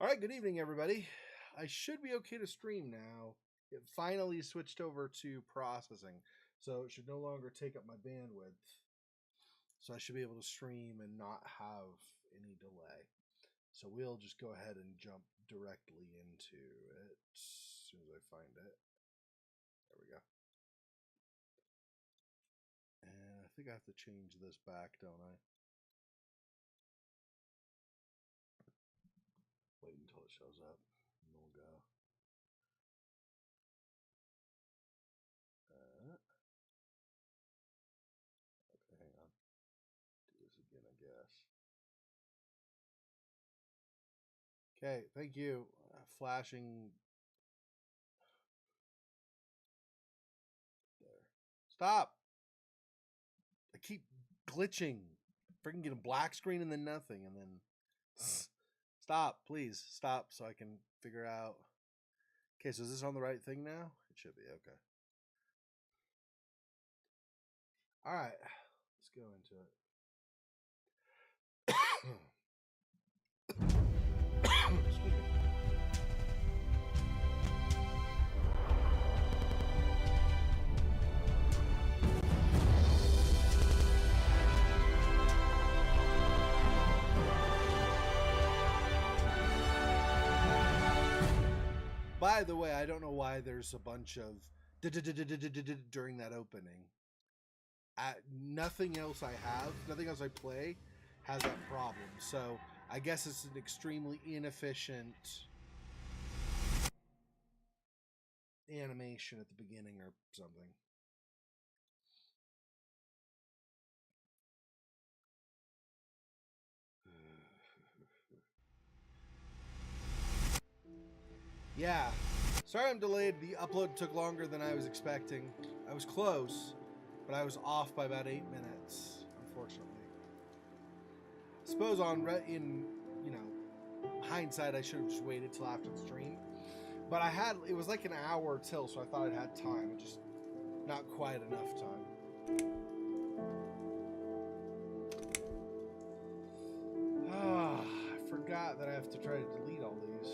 All right, good evening, everybody. I should be okay to stream now. It finally switched over to processing, so it should no longer take up my bandwidth. So I should be able to stream and not have any delay. So we'll just go ahead and jump directly into it as soon as I find it. There we go. And I think I have to change this back, don't I? Wait until it shows up, and we'll go. Okay, hang on. Do this again, I guess. Okay, thank you. Flashing. There. Stop! I keep glitching. Freaking get a black screen and then nothing, and then stop, please stop, so I can figure out. Okay, so is this on the right thing now? It should be. Okay. All right, let's go into it. Excuse me. By the way, I don't know why there's a bunch of during that opening. Nothing else I have, nothing else I play has that problem. So I guess it's an extremely inefficient animation at the beginning or something. Yeah. Sorry I'm delayed. The upload took longer than I was expecting. I was close, but I was off by about 8 minutes, unfortunately. I suppose in hindsight, I should have just waited till after the stream. But it was like an hour till, so I thought I'd had time. Just not quite enough time. I forgot that I have to try to delete all these.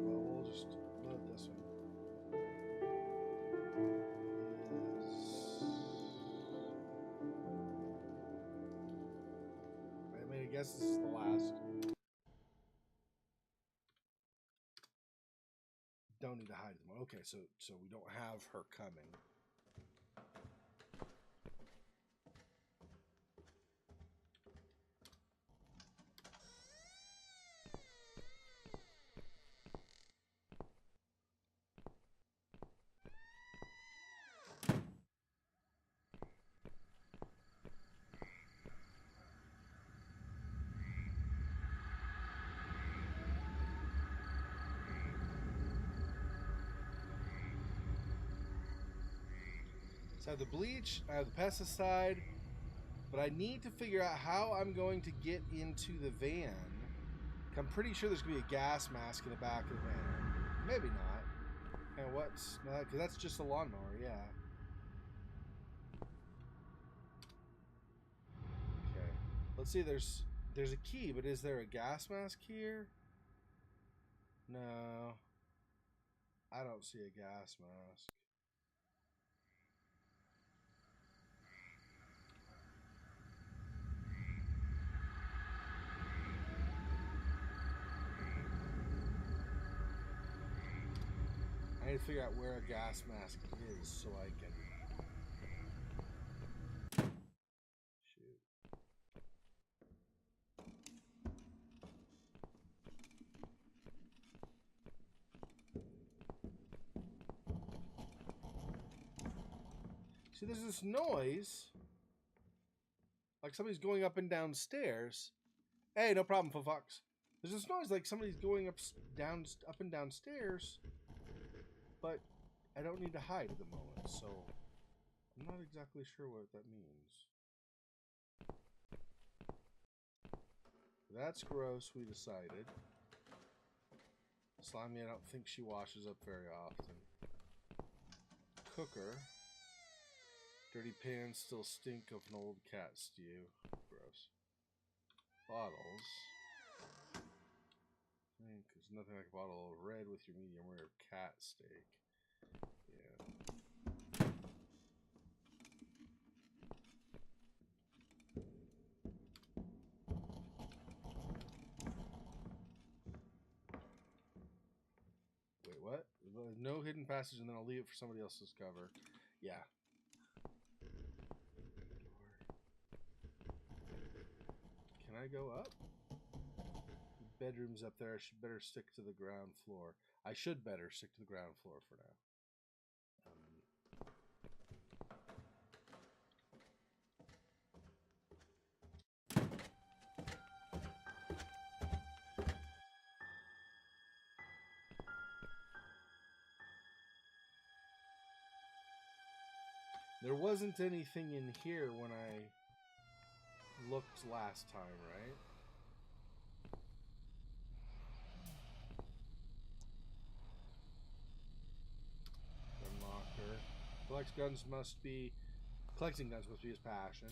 Well, we'll just load this one. I guess this is the last. Don't need to hide them. Okay, so we don't have her coming. So I have the bleach, I have the pesticide, but I need to figure out how I'm going to get into the van. I'm pretty sure there's going to be a gas mask in the back of the van. Maybe not. And what's... Because that's just a lawnmower, yeah. Okay. Let's see, there's a key, but is there a gas mask here? No. I don't see a gas mask. I need to figure out where a gas mask is so I can... Shoot. See, there's this noise. Like somebody's going up and down stairs. Hey, no problem, Fox. There's this noise like somebody's going up and down stairs. But I don't need to hide at the moment, so I'm not exactly sure what that means. That's gross, we decided. Slimy, I don't think she washes up very often. Cooker. Dirty pans still stink of an old cat stew. Gross. Bottles. Think There's nothing like a bottle of red with your medium rare cat steak. Yeah. Wait, what? No hidden passage, and then I'll leave it for somebody else to discover. Yeah. Can I go up? The bedroom's up there. I should better stick to the ground floor. I should better stick to the ground floor for now. There wasn't anything in here when I looked last time, right? Unlocker. Collecting guns must be his passion.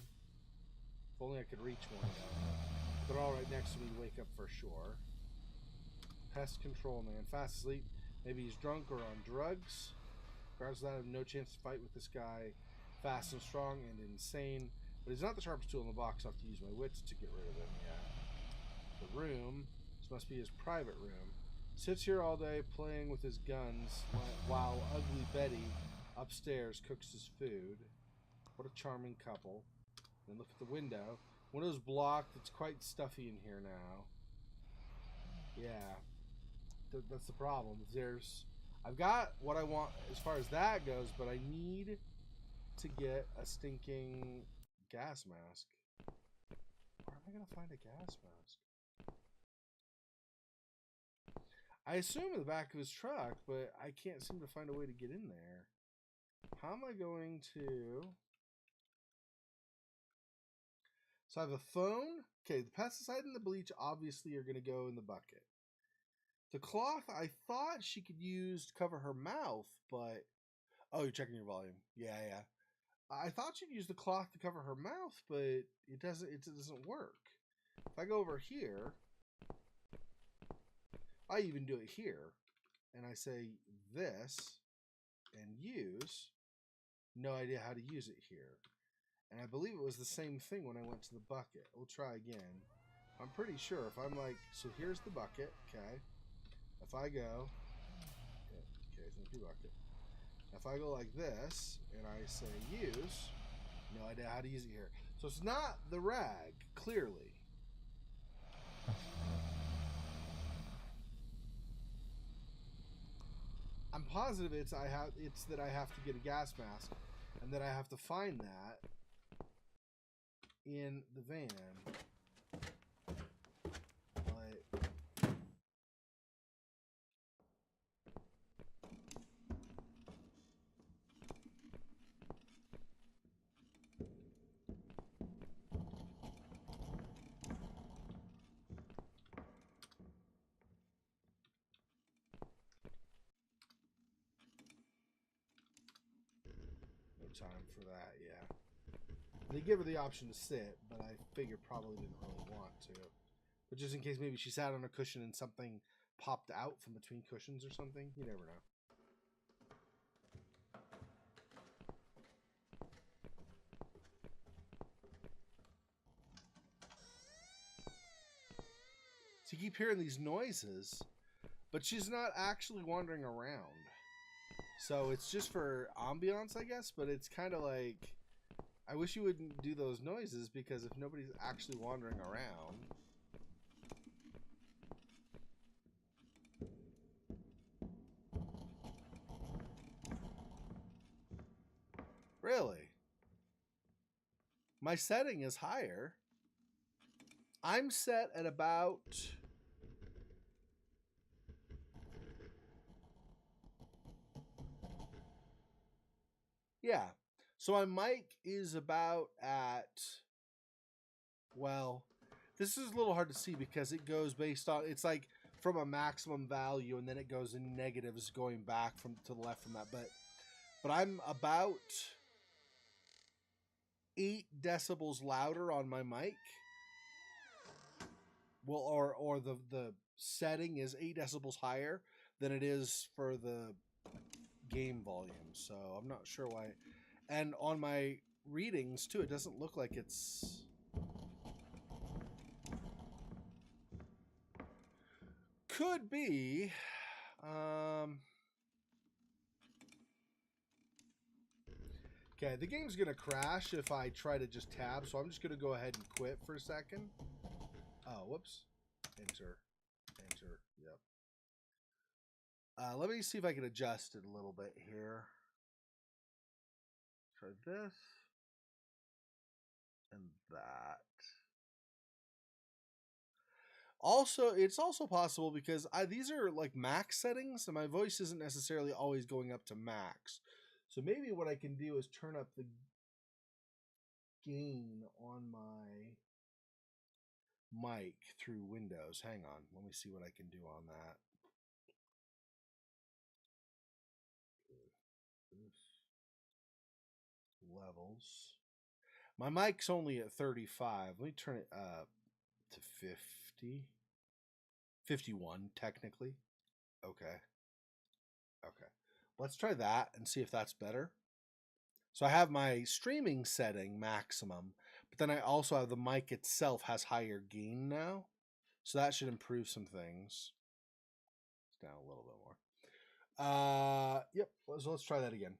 If only I could reach one of them. They're all right next to me to wake up for sure. Pest control man. Fast asleep. Maybe he's drunk or on drugs. Regardless of that, I have no chance to fight with this guy. Fast and strong and insane. But he's not the sharpest tool in the box. I'll have to use my wits to get rid of him. Yeah. The room. This must be his private room. Sits here all day playing with his guns while Ugly Betty upstairs cooks his food. What a charming couple. Then look at the window. Window's blocked. It's quite stuffy in here now. Yeah. That's the problem. I've got what I want as far as that goes, but I need to get a stinking gas mask. Where am I going to find a gas mask? I assume in the back of his truck, but I can't seem to find a way to get in there. How am I going to... So I have a phone. Okay, the pesticide and the bleach obviously are going to go in the bucket. The cloth, I thought she could use to cover her mouth, but... Oh, you're checking your volume. Yeah. I thought she'd use the cloth to cover her mouth, but it doesn't work. If I go over here, I even do it here, and I say this, and use, no idea how to use it here. And I believe it was the same thing when I went to the bucket. We'll try again. I'm pretty sure if I'm like, so here's the bucket, okay? If I go, okay, it's an empty bucket. If I go like this, and I say use, no idea how to use it here. So it's not the rag, clearly. I'm positive it's that I have to get a gas mask, and that I have to find that in the van. But no time for that, yeah. They give her the option to sit, but I figured probably didn't really want to. But just in case maybe she sat on a cushion and something popped out from between cushions or something, you never know. So you keep hearing these noises, but she's not actually wandering around. So it's just for ambiance, I guess, but it's kind of like, I wish you wouldn't do those noises, because if nobody's actually wandering around... Really? My setting is higher. I'm set at about... Yeah. So my mic is about at... Well, this is a little hard to see because it goes based on... It's like from a maximum value, and then it goes in negatives going back from to the left from that. But I'm about 8 decibels louder on my mic. well, or the setting is 8 decibels higher than it is for the game volume. So I'm not sure why. And on my readings too, it doesn't look like it's. Could be. Okay, the game's gonna crash if I try to just tab, so I'm just gonna go ahead and quit for a second. Oh, whoops. Enter. Enter. Yep. Let me see if I can adjust it a little bit here. Try this. And that. Also, it's also possible because these are like max settings, and my voice isn't necessarily always going up to max. So maybe what I can do is turn up the gain on my mic through Windows. Hang on, let me see what I can do on that. Levels. My mic's only at 35. Let me turn it up to 50. 51 technically. Okay. Okay. Let's try that and see if that's better. So I have my streaming setting maximum, but then I also have the mic itself has higher gain now. So that should improve some things. It's down a little bit more. Yep. So let's try that again.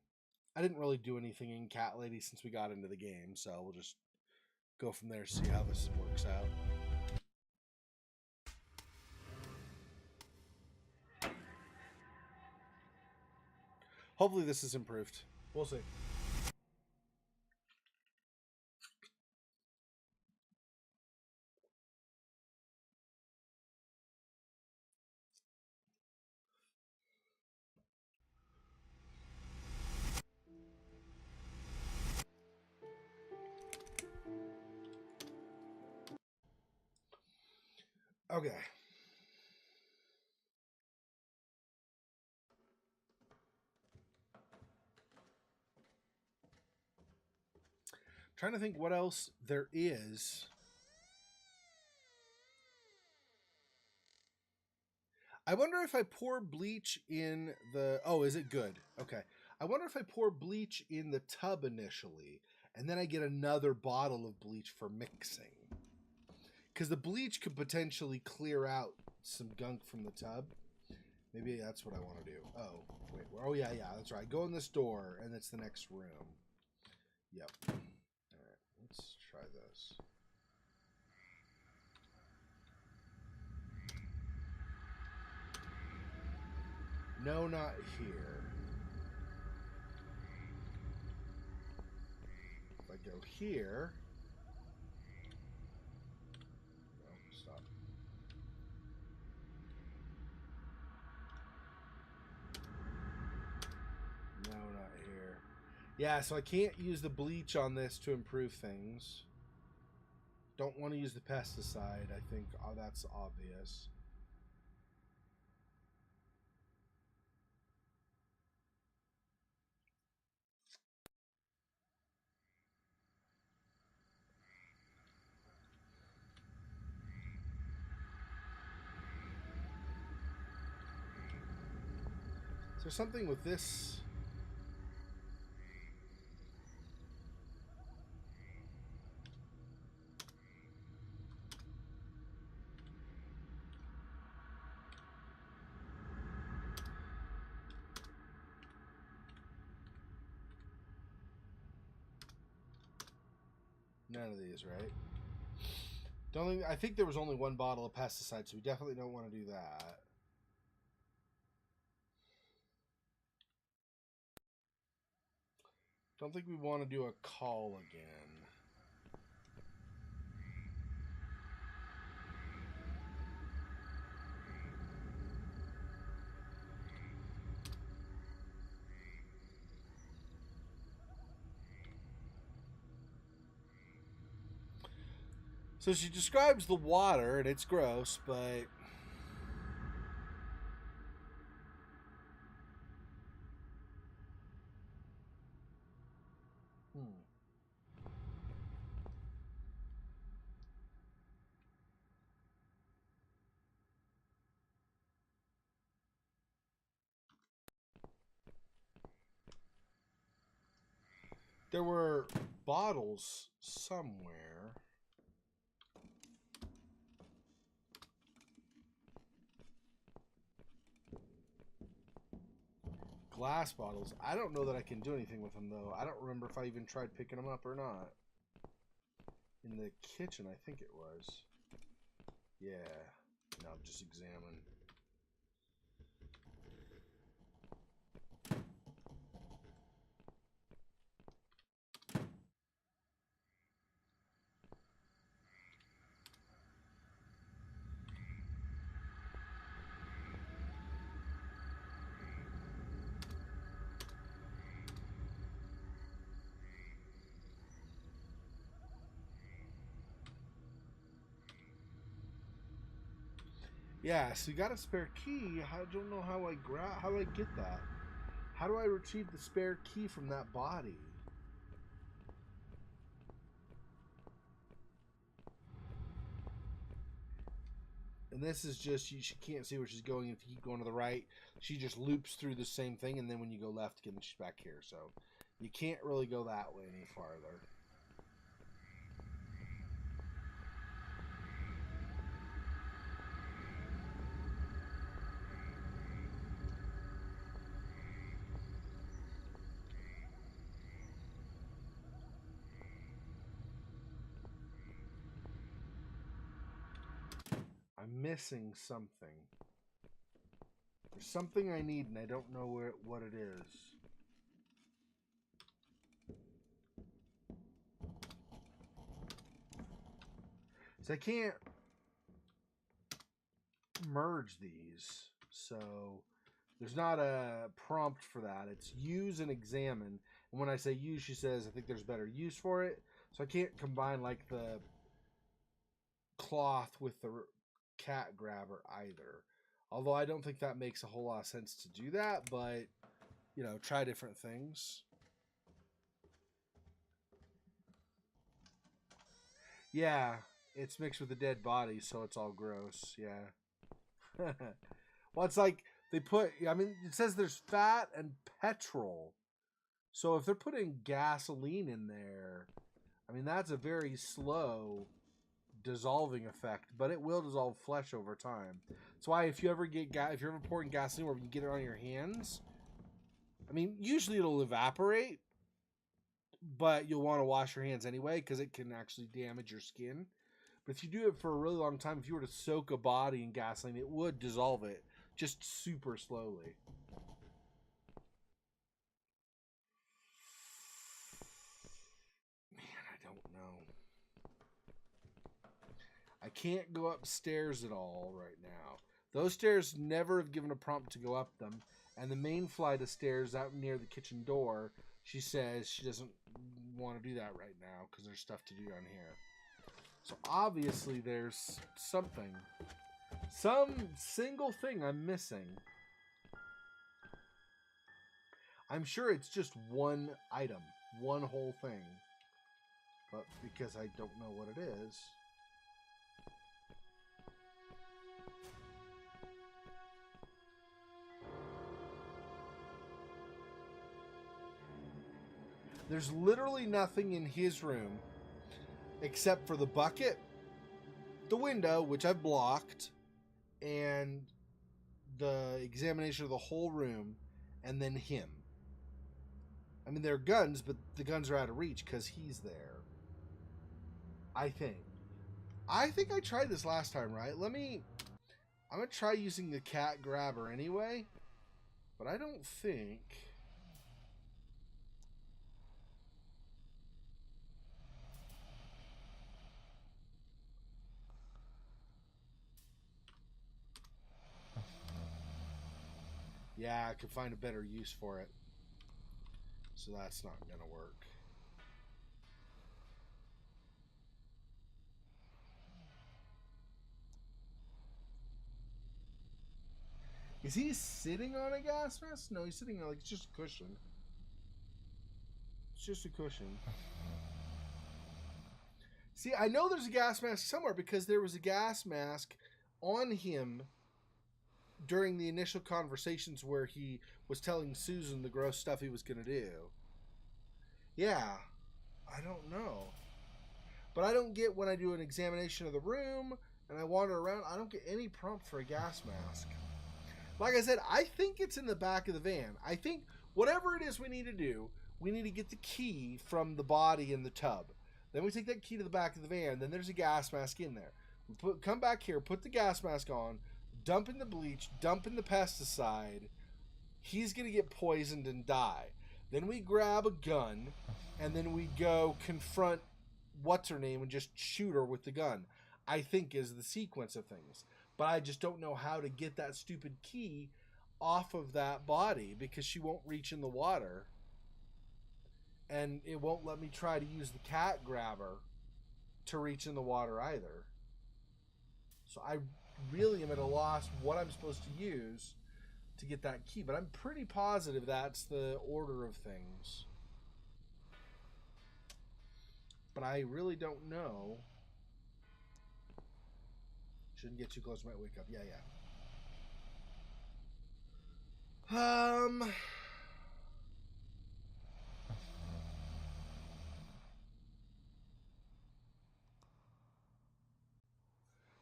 I didn't really do anything in Cat Lady since we got into the game, so we'll just go from there, see how this works out. Hopefully this is improved. We'll see. Okay. Trying to think what else there is. I wonder if I pour bleach in the... Oh, is it good? Okay. I wonder if I pour bleach in the tub initially, and then I get another bottle of bleach for mixing. Because the bleach could potentially clear out some gunk from the tub. Maybe that's what I want to do. Oh, wait. Oh, yeah, that's right. Go in this door, and it's the next room. Yep. All right. Let's try this. No, not here. If I go here... No, stop. No, not here. Yeah, so I can't use the bleach on this to improve things. Don't want to use the pesticide. I think that's obvious. Is there something with this? None of these, right? Don't think, I think there was only one bottle of pesticide, so we definitely don't want to do that. Don't think we want to do a call again. So she describes the water, and it's gross, but... There were bottles somewhere. Glass bottles. I don't know that I can do anything with them, though. I don't remember if I even tried picking them up or not. In the kitchen, I think it was. Yeah. No, just examine. Yeah, so you got a spare key. I don't know how how do I get that? How do I retrieve the spare key from that body? And this is just, she can't see where she's going. If you keep going to the right, she just loops through the same thing, and then when you go left again, she's back here. So you can't really go that way any farther. I'm missing something. There's something I need, and I don't know what it is. So I can't merge these. So there's not a prompt for that. It's use and examine. And when I say use, she says, I think there's better use for it. So I can't combine like the cloth with the cat grabber either. Although I don't think that makes a whole lot of sense to do that, but, you know, try different things. Yeah, it's mixed with a dead body, so it's all gross. Yeah. Well, it's like they put, I mean, it says there's fat and petrol. So if they're putting gasoline in there, I mean, that's a very slow dissolving effect, but it will dissolve flesh over time. That's why if you ever pouring gasoline or you get it on your hands, I mean, usually it'll evaporate, but you'll want to wash your hands anyway because it can actually damage your skin. But if you do it for a really long time, if you were to soak a body in gasoline, it would dissolve it just super slowly. Man, I don't know. I can't go upstairs at all right now. Those stairs never have given a prompt to go up them. And the main flight of stairs out near the kitchen door, she says she doesn't want to do that right now because there's stuff to do down here. So obviously there's something. Some single thing I'm missing. I'm sure it's just one item. One whole thing. But because I don't know what it is. There's literally nothing in his room except for the bucket, the window, which I've blocked, and the examination of the whole room, and then him. I mean, there are guns, but the guns are out of reach because he's there. I think. I tried this last time, right? I'm going to try using the cat grabber anyway, but I don't think... Yeah, I could find a better use for it. So that's not going to work. Is he sitting on a gas mask? No, he's sitting on, like, it's just a cushion. It's just a cushion. See, I know there's a gas mask somewhere because there was a gas mask on him during the initial conversations where he was telling Susan the gross stuff he was going to do. Yeah. I don't know. But I don't get when I do an examination of the room and I wander around, I don't get any prompt for a gas mask. Like I said, I think it's in the back of the van. I think whatever it is we need to do, we need to get the key from the body in the tub. Then we take that key to the back of the van. Then there's a gas mask in there. We come back here, put the gas mask on, dump in the bleach, dump in the pesticide. He's going to get poisoned and die. Then we grab a gun, and then we go confront what's her name and just shoot her with the gun. I think is the sequence of things. But I just don't know how to get that stupid key off of that body because she won't reach in the water. And it won't let me try to use the cat grabber to reach in the water either. So I really am at a loss what I'm supposed to use to get that key. But I'm pretty positive that's the order of things. But I really don't know. Shouldn't get too close, might wake up. Yeah.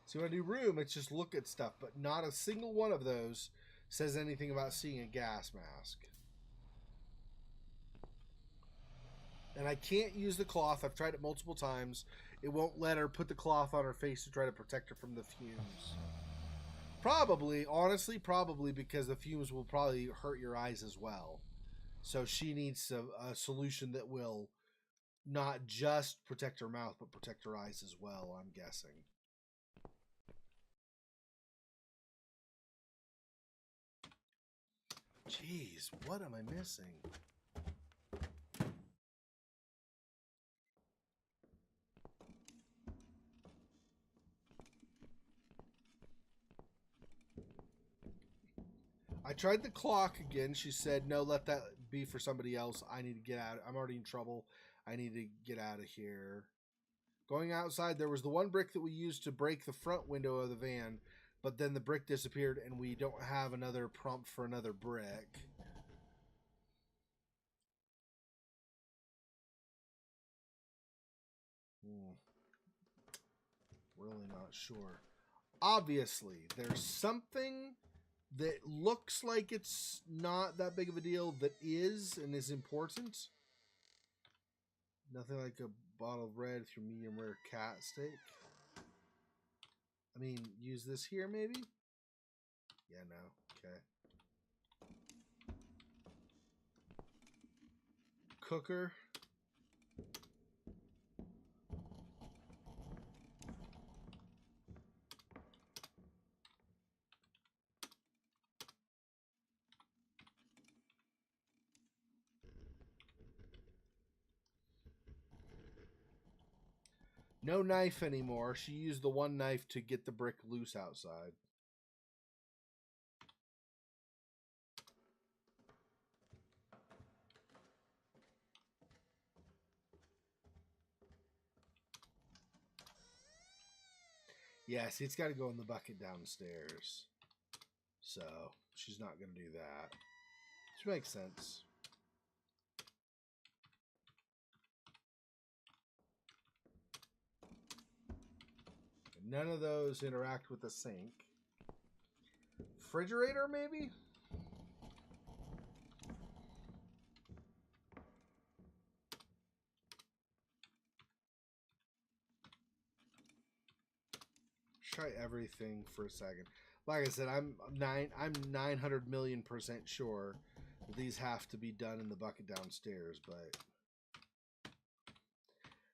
So when I do room, it's just look at stuff, but not a single one of those says anything about seeing a gas mask. And I can't use the cloth. I've tried it multiple times. It won't let her put the cloth on her face to try to protect her from the fumes. Probably, honestly, probably because the fumes will probably hurt your eyes as well. So she needs a solution that will not just protect her mouth, but protect her eyes as well, I'm guessing. Jeez, what am I missing? I tried the clock again. She said, no, let that be for somebody else. I need to get out. I'm already in trouble. I need to get out of here. Going outside, there was the one brick that we used to break the front window of the van, but then the brick disappeared and we don't have another prompt for another brick. Really not sure. Obviously, there's something that looks like it's not that big of a deal that is and is important. Nothing like a bottle of red with your medium rare cat steak. I mean, use this here maybe? Yeah, no. Okay. Cooker. No knife anymore. She used the one knife to get the brick loose outside. Yes, it's got to go in the bucket downstairs. So, she's not going to do that. Which makes sense. None of those interact with the sink. Refrigerator, maybe? Try everything for a second. Like I said, I'm 900 million% sure that these have to be done in the bucket downstairs, but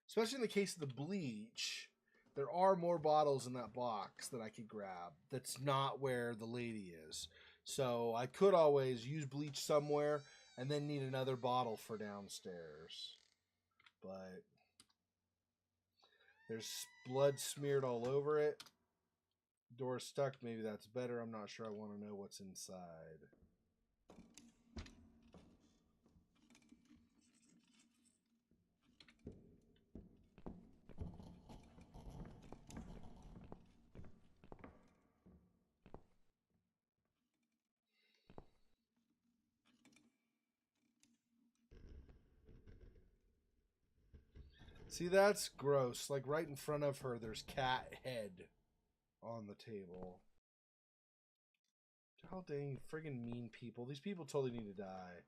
especially in the case of the bleach, there are more bottles in that box that I could grab. That's not where the lady is. So I could always use bleach somewhere and then need another bottle for downstairs. But there's blood smeared all over it. Door stuck. Maybe that's better. I'm not sure. I want to know what's inside. See, that's gross. Like, right in front of her, there's cat head on the table. How dang friggin' mean people. These people totally need to die.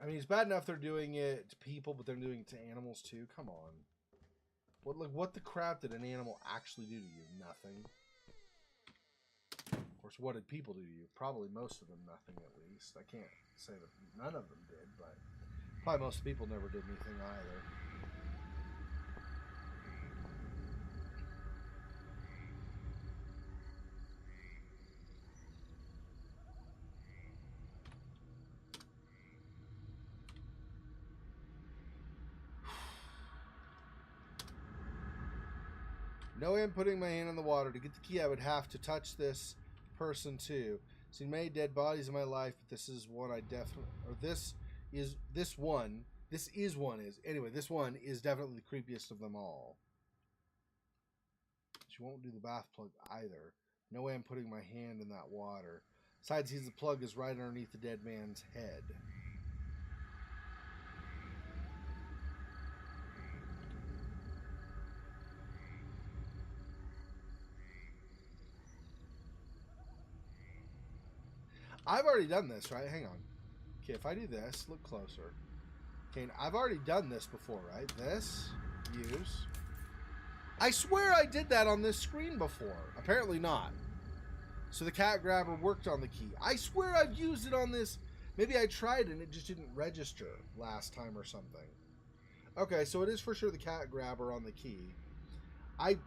I mean, it's bad enough they're doing it to people, but they're doing it to animals too. Come on. What the crap did an animal actually do to you? Nothing. Of course, what did people do to you? Probably most of them nothing, at least. I can't say that none of them did, but probably most people never did anything either. No way I'm putting my hand in the water. To get the key, I would have to touch this person too. Seen many dead bodies in my life, but this is one I definitely, or this one is definitely the creepiest of them all. She won't do the bath plug either. No way I'm putting my hand in that water. Besides, the plug is right underneath the dead man's head. I've already done this, right? Hang on. Okay, if I do this, look closer. Okay, I've already done this before, right? This, use. I swear I did that on this screen before. Apparently not. So the cat grabber worked on the key. I swear I've used it on this. Maybe I tried and it just didn't register last time or something. Okay, so it is for sure the cat grabber on the key. I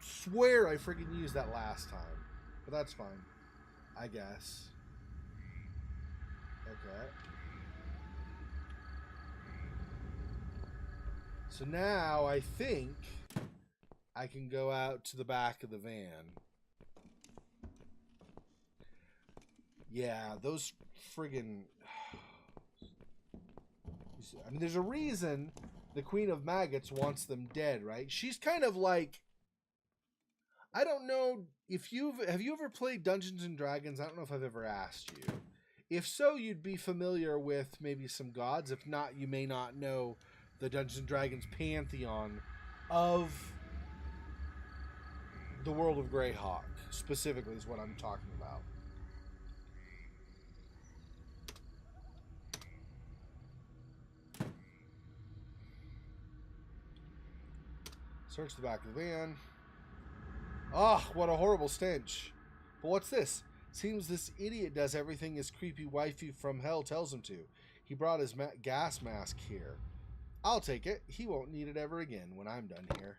swear I freaking used that last time. But that's fine, I guess. Okay. So now I think I can go out to the back of the van. Yeah, those friggin'... I mean, there's a reason the Queen of Maggots wants them dead, right? She's kind of like... I don't know if have you ever played Dungeons and Dragons? I don't know if I've ever asked you. If so, you'd be familiar with maybe some gods. If not, you may not know the Dungeons and Dragons pantheon of the world of Greyhawk, specifically, is what I'm talking about. Search the back of the van. Ah, what a horrible stench. But what's this? Seems this idiot does everything his creepy wifey from hell tells him to. He brought his gas mask here. I'll take it. He won't need it ever again when I'm done here.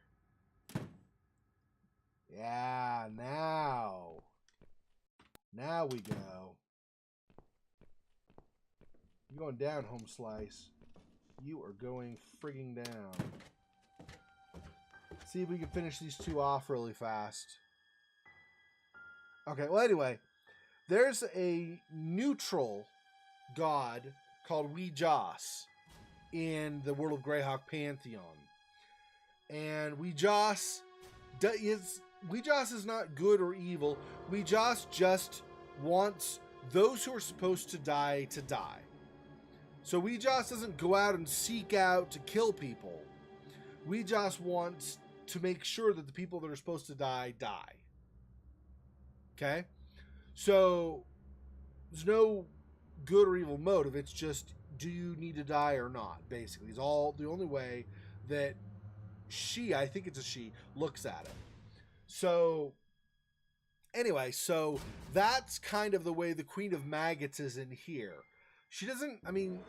Yeah, now. Now we go. You're going down, Home Slice. You are going frigging down. See if we can finish these two off really fast. Okay, well anyway, there's a neutral god called Wejas in the World of Greyhawk pantheon. And Wejas is not good or evil. Wejas just wants those who are supposed to die to die. So Wejas doesn't go out and seek out to kill people. Wejas wants to make sure that the people that are supposed to die, die. Okay? So, there's no good or evil motive. It's just, do you need to die or not, basically. It's all the only way that I think it's a she, looks at it. So, anyway, so that's kind of the way the Queen of Maggots is in here. She doesn't, I mean,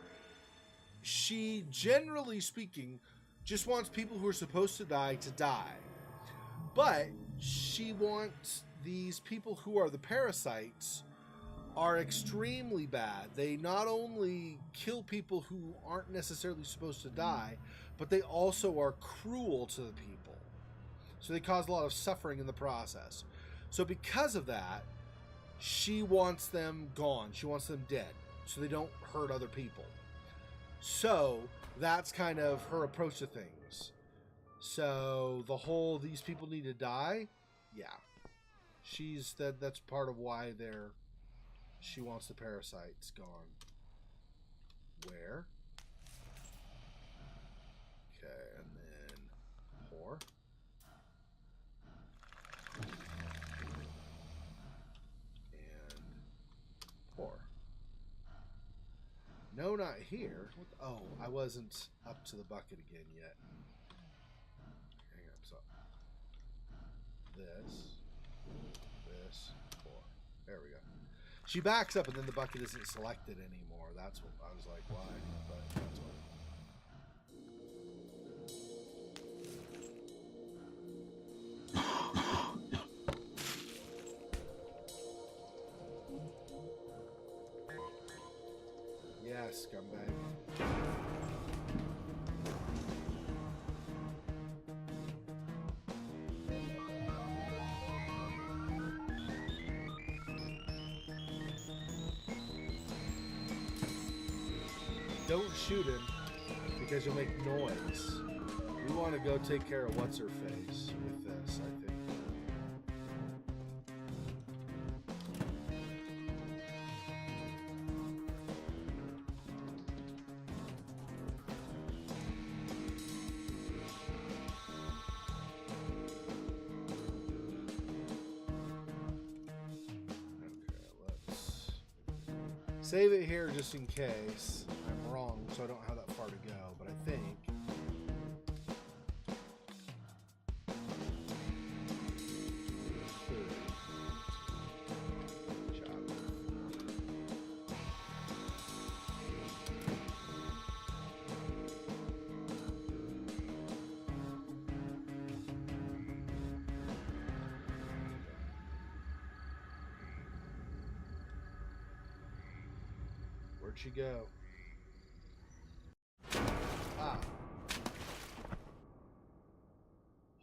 she, generally speaking, just wants people who are supposed to die. But she wants these people who are the parasites are extremely bad. They not only kill people who aren't necessarily supposed to die, but they also are cruel to the people. So they cause a lot of suffering in the process. So because of that, she wants them gone. She wants them dead so they don't hurt other people. So that's kind of her approach to things. So the whole these people need to die, yeah. That's part of why she wants the parasites gone. Where? Okay, and not here. What the, oh, I wasn't up to the bucket again yet. Hang on, so this, 4. There we go. She backs up and then the bucket isn't selected anymore. That's what I was like, why? But that's what. Yes, scumbag. Don't shoot him because you'll make noise. We want to go take care of what's her face with this, I think. Save it here just in case I'm wrong, so I don't have that far to go, but I think where'd she go? Ah.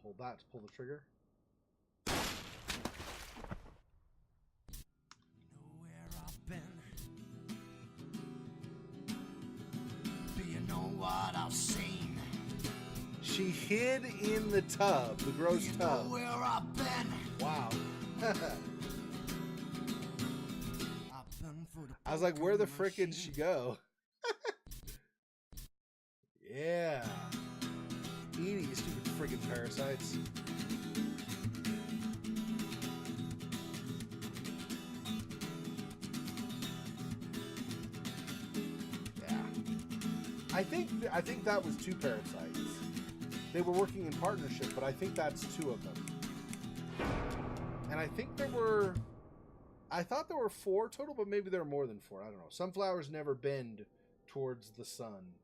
Hold that to pull the trigger. What I've seen. She hid in the tub, the gross tub. Where I've been. Wow. I was like, where the frick did she go? Yeah. Eat it, you stupid friggin' parasites. I think that was 2 parasites. They were working in partnership, but I think that's 2 of them. And I think I thought there were 4 total, but maybe there are more than 4. I don't know. Sunflowers never bend towards the sun.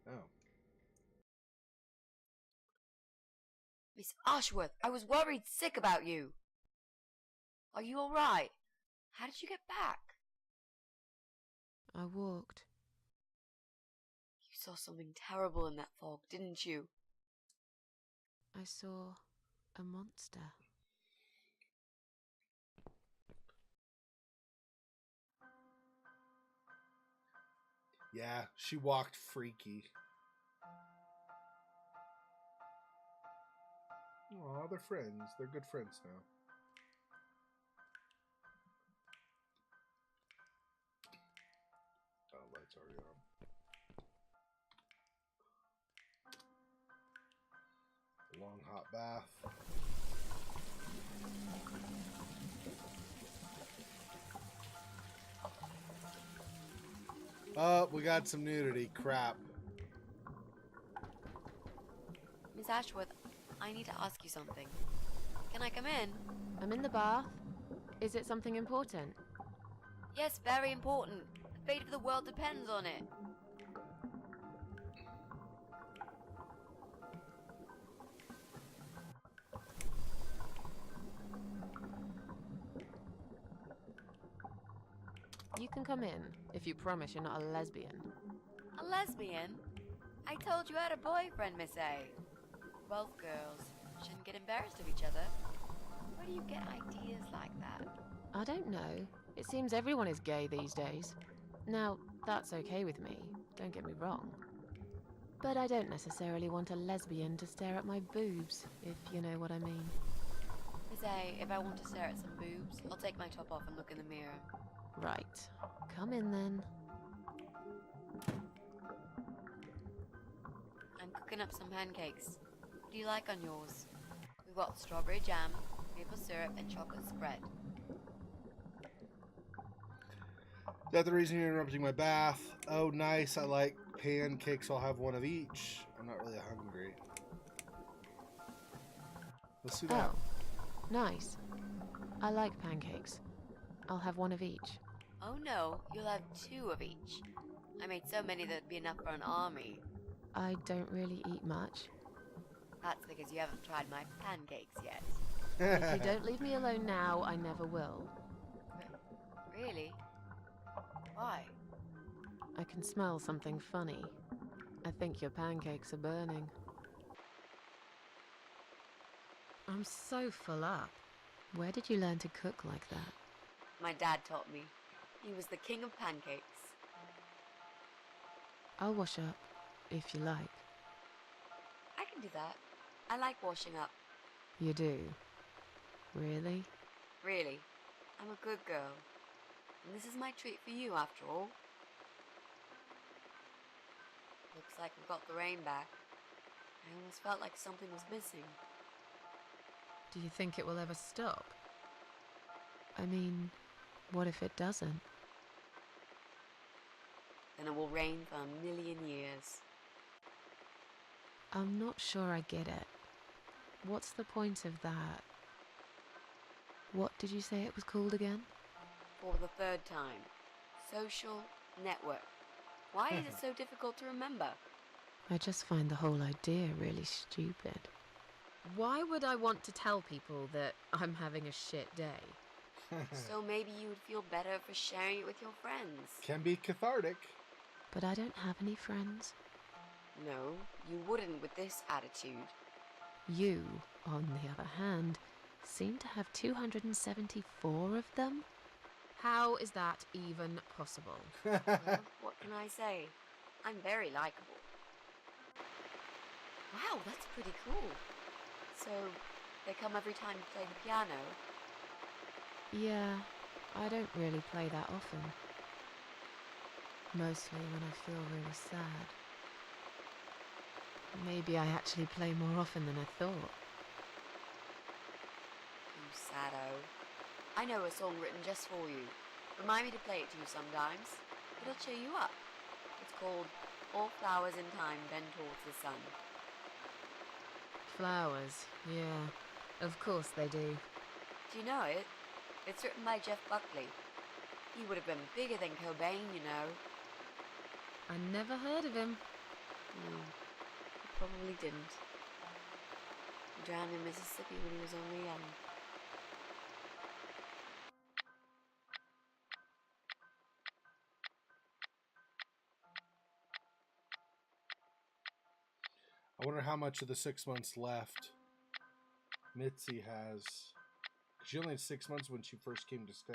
Oh. Miss Ashworth, I was worried sick about you. Are you all right? How did you get back? I walked. You saw something terrible in that fog, didn't you? I saw a monster. Yeah, she walked freaky. Aw, they're friends. They're good friends now. Oh, light's already on. Long hot bath. Oh, we got some nudity. Crap. Miss Ashworth, I need to ask you something. Can I come in? I'm in the bath. Is it something important? Yes, very important. The fate of the world depends on it. You can come in, if you promise you're not a lesbian. A lesbian? I told you I had a boyfriend, Miss A. Both girls shouldn't get embarrassed of each other. Where do you get ideas like that? I don't know. It seems everyone is gay these days. Now, that's okay with me, don't get me wrong. But I don't necessarily want a lesbian to stare at my boobs, if you know what I mean. Miss A, if I want to stare at some boobs, I'll take my top off and look in the mirror. Right. Come in then. I'm cooking up some pancakes. What do you like on yours? We've got strawberry jam, maple syrup, and chocolate spread. Is that the reason you're interrupting my bath? Oh, nice. I like pancakes. I'll have one of each. I'm not really hungry. Let's do that. Oh, nice. I like pancakes. I'll have one of each. Oh no, you'll have 2 of each. I made so many that'd be enough for an army. I don't really eat much. That's because you haven't tried my pancakes yet. If you don't leave me alone now, I never will. Really? Why? I can smell something funny. I think your pancakes are burning. I'm so full up. Where did you learn to cook like that? My dad taught me. He was the king of pancakes. I'll wash up, if you like. I can do that. I like washing up. You do? Really? Really. I'm a good girl. And this is my treat for you, after all. Looks like we've got the rain back. I almost felt like something was missing. Do you think it will ever stop? I mean, what if it doesn't? Then it will rain for a million years. I'm not sure I get it. What's the point of that? What did you say it was called again? For the 3rd time. Social network. Why is it so difficult to remember? I just find the whole idea really stupid. Why would I want to tell people that I'm having a shit day? So maybe you would feel better for sharing it with your friends. Can be cathartic. But I don't have any friends. No, you wouldn't with this attitude. You, on the other hand, seem to have 274 of them? How is that even possible? Well, what can I say? I'm very likable. Wow, that's pretty cool. So, they come every time you play the piano? Yeah, I don't really play that often. Mostly when I feel really sad. Maybe I actually play more often than I thought. You saddo. I know a song written just for you. Remind me to play it to you sometimes. It'll cheer you up. It's called All Flowers in Time Bend Towards the Sun. Flowers, yeah. Of course they do. Do you know it? It's written by Jeff Buckley. He would have been bigger than Cobain, you know. I never heard of him. No, he probably didn't. He drowned in Mississippi when he was only young. I wonder how much of the 6 months left Mitzi has. She only had 6 months when she first came to stay.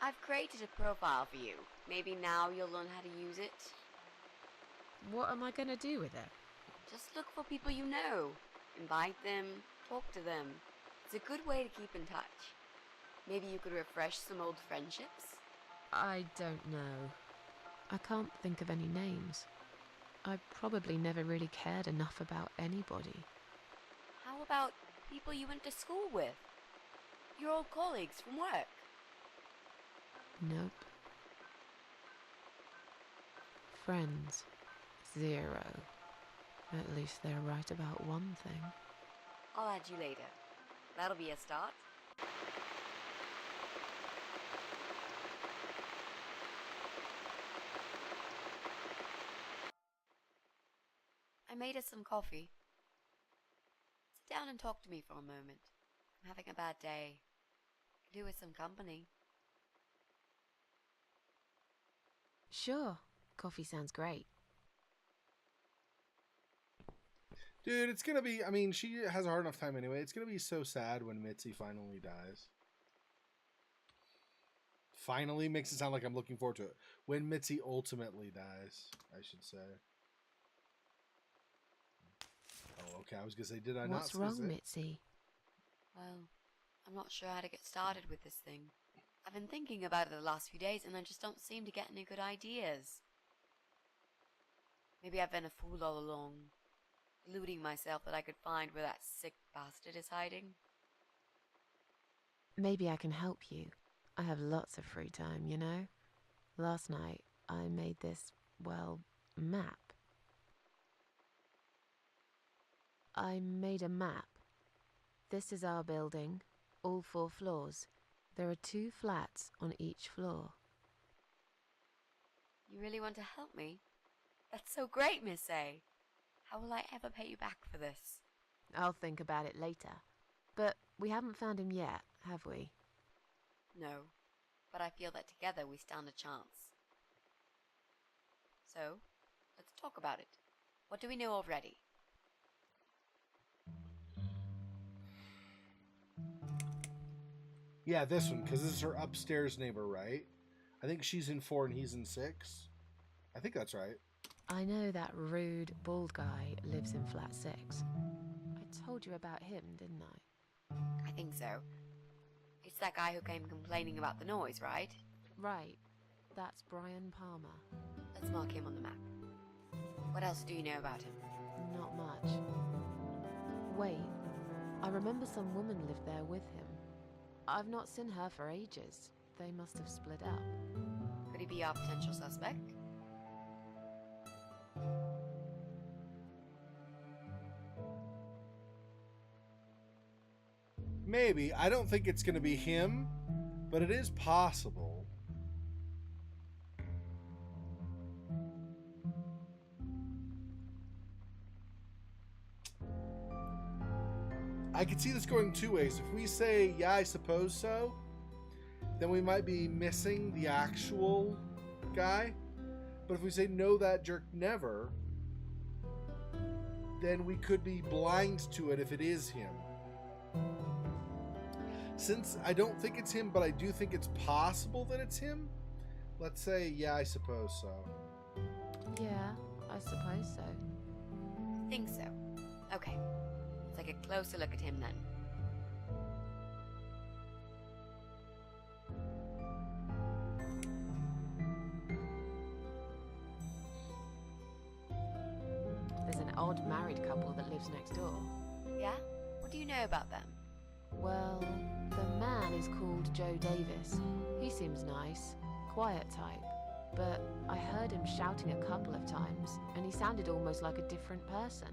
I've created a profile for you. Maybe now you'll learn how to use it. What am I gonna do with it? Just look for people you know. Invite them, talk to them. It's a good way to keep in touch. Maybe you could refresh some old friendships? I don't know. I can't think of any names. I probably never really cared enough about anybody. How about people you went to school with? Your old colleagues from work? Nope. Friends. 0. At least they're right about one thing. I'll add you later. That'll be a start. I made us some coffee. Sit down and talk to me for a moment. I'm having a bad day. Could do with some company. Sure. Coffee sounds great. Dude, it's gonna be, I mean, she has a hard enough time anyway. It's gonna be so sad when Mitzi finally dies. Finally makes it sound like I'm looking forward to it. When Mitzi ultimately dies, I should say. Oh, okay. I was gonna say, did I not What's say wrong, that? Mitzi? Well, I'm not sure how to get started with this thing. I've been thinking about it the last few days and I just don't seem to get any good ideas. Maybe I've been a fool all along, deluding myself that I could find where that sick bastard is hiding. Maybe I can help you. I have lots of free time, you know? Last night, I made this, well, map. I made a map. This is our building, all 4 floors. There are 2 flats on each floor. You really want to help me? That's so great, Miss A. How will I ever pay you back for this? I'll think about it later. But we haven't found him yet, have we? No, but I feel that together we stand a chance. So, let's talk about it. What do we know already? Yeah, this one, because this is her upstairs neighbor, right? I think she's in 4 and he's in 6. I think that's right. I know that rude, bald guy lives in flat 6. I told you about him, didn't I? I think so. It's that guy who came complaining about the noise, right? Right. That's Brian Palmer. Let's mark him on the map. What else do you know about him? Not much. Wait, I remember some woman lived there with him. I've not seen her for ages. They must have split up. Could he be our potential suspect? Maybe. I don't think it's going to be him, but it is possible. I could see this going 2 ways. If we say, yeah, I suppose so, then we might be missing the actual guy. But if we say, no, that jerk never, then we could be blind to it if it is him. Since I don't think it's him, but I do think it's possible that it's him, let's say, yeah, I suppose so. Yeah, I suppose so. I think so. Okay, let's take a closer look at him then. There's an odd married couple that lives next door. Yeah? What do you know about them? Well, the man is called Joe Davis. He seems nice, quiet type. But I heard him shouting a couple of times, and he sounded almost like a different person.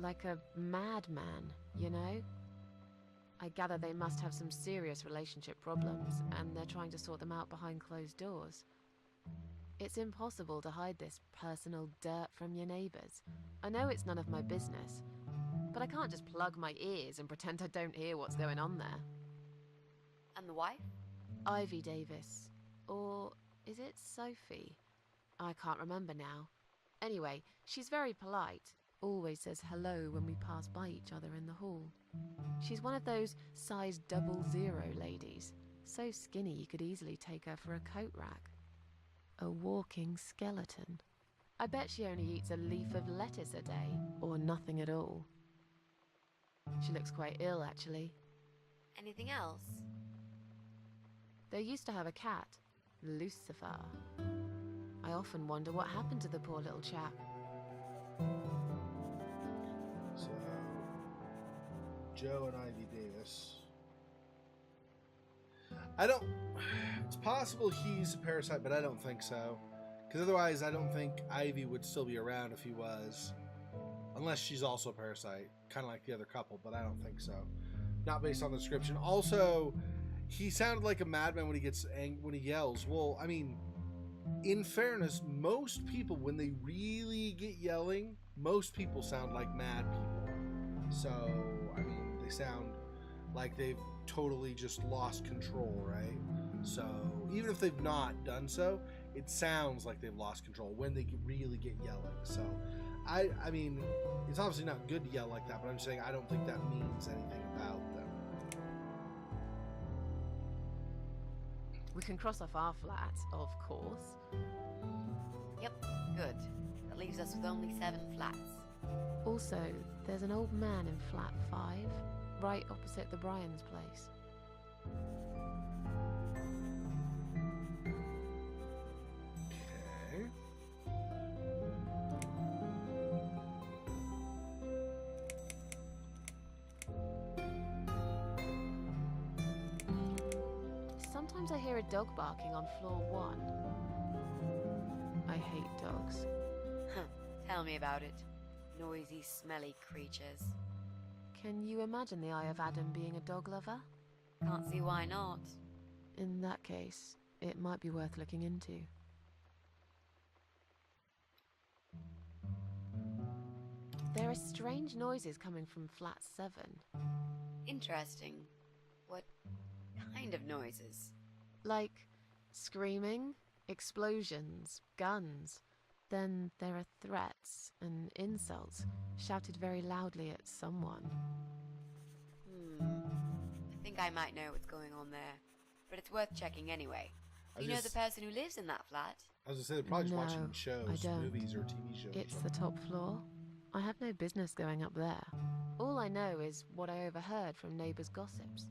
Like a madman, you know? I gather they must have some serious relationship problems, and they're trying to sort them out behind closed doors. It's impossible to hide this personal dirt from your neighbors. I know it's none of my business, but I can't just plug my ears and pretend I don't hear what's going on there. And the wife? Ivy Davis. Or is it Sophie? I can't remember now. Anyway, she's very polite. Always says hello when we pass by each other in the hall. She's one of those size 00 ladies. So skinny you could easily take her for a coat rack. A walking skeleton. I bet she only eats a leaf of lettuce a day, or nothing at all. She looks quite ill, actually. Anything else? They used to have a cat, Lucifer. I often wonder what happened to the poor little chap. So, Joe and Ivy Davis. It's possible he's a parasite, but I don't think so. Because otherwise, I don't think Ivy would still be around if he was. Unless she's also a parasite. Kind of like the other couple, but I don't think so. Not based on the description. Also, he sounded like a madman when he gets when he yells. Well, I mean, in fairness, most people, when they really get yelling, most people sound like mad people. So, I mean, they sound like they've totally just lost control, right? So, even if they've not done so, it sounds like they've lost control when they really get yelling. So, I mean, it's obviously not good to yell like that, but I'm saying I don't think that means anything about them. We can cross off our flat, of course. Yep, good. That leaves us with only 7 flats. Also, there's an old man in flat 5, right opposite the Bryans' place. Okay. Sometimes I hear a dog barking on floor 1. I hate dogs. Tell me about it. Noisy, smelly creatures. Can you imagine the Eye of Adam being a dog lover? Can't see why not. In that case, it might be worth looking into. There are strange noises coming from flat 7. Interesting. What kind of noises? Like screaming, explosions, guns. Then there are threats and insults shouted very loudly at someone. I think I might know what's going on there. But it's worth checking anyway. Do you know the person who lives in that flat? I was gonna say they're probably just No, watching shows, I don't. movies, or TV shows. It's the top floor. I have no business going up there. All I know is what I overheard from neighbors' gossips.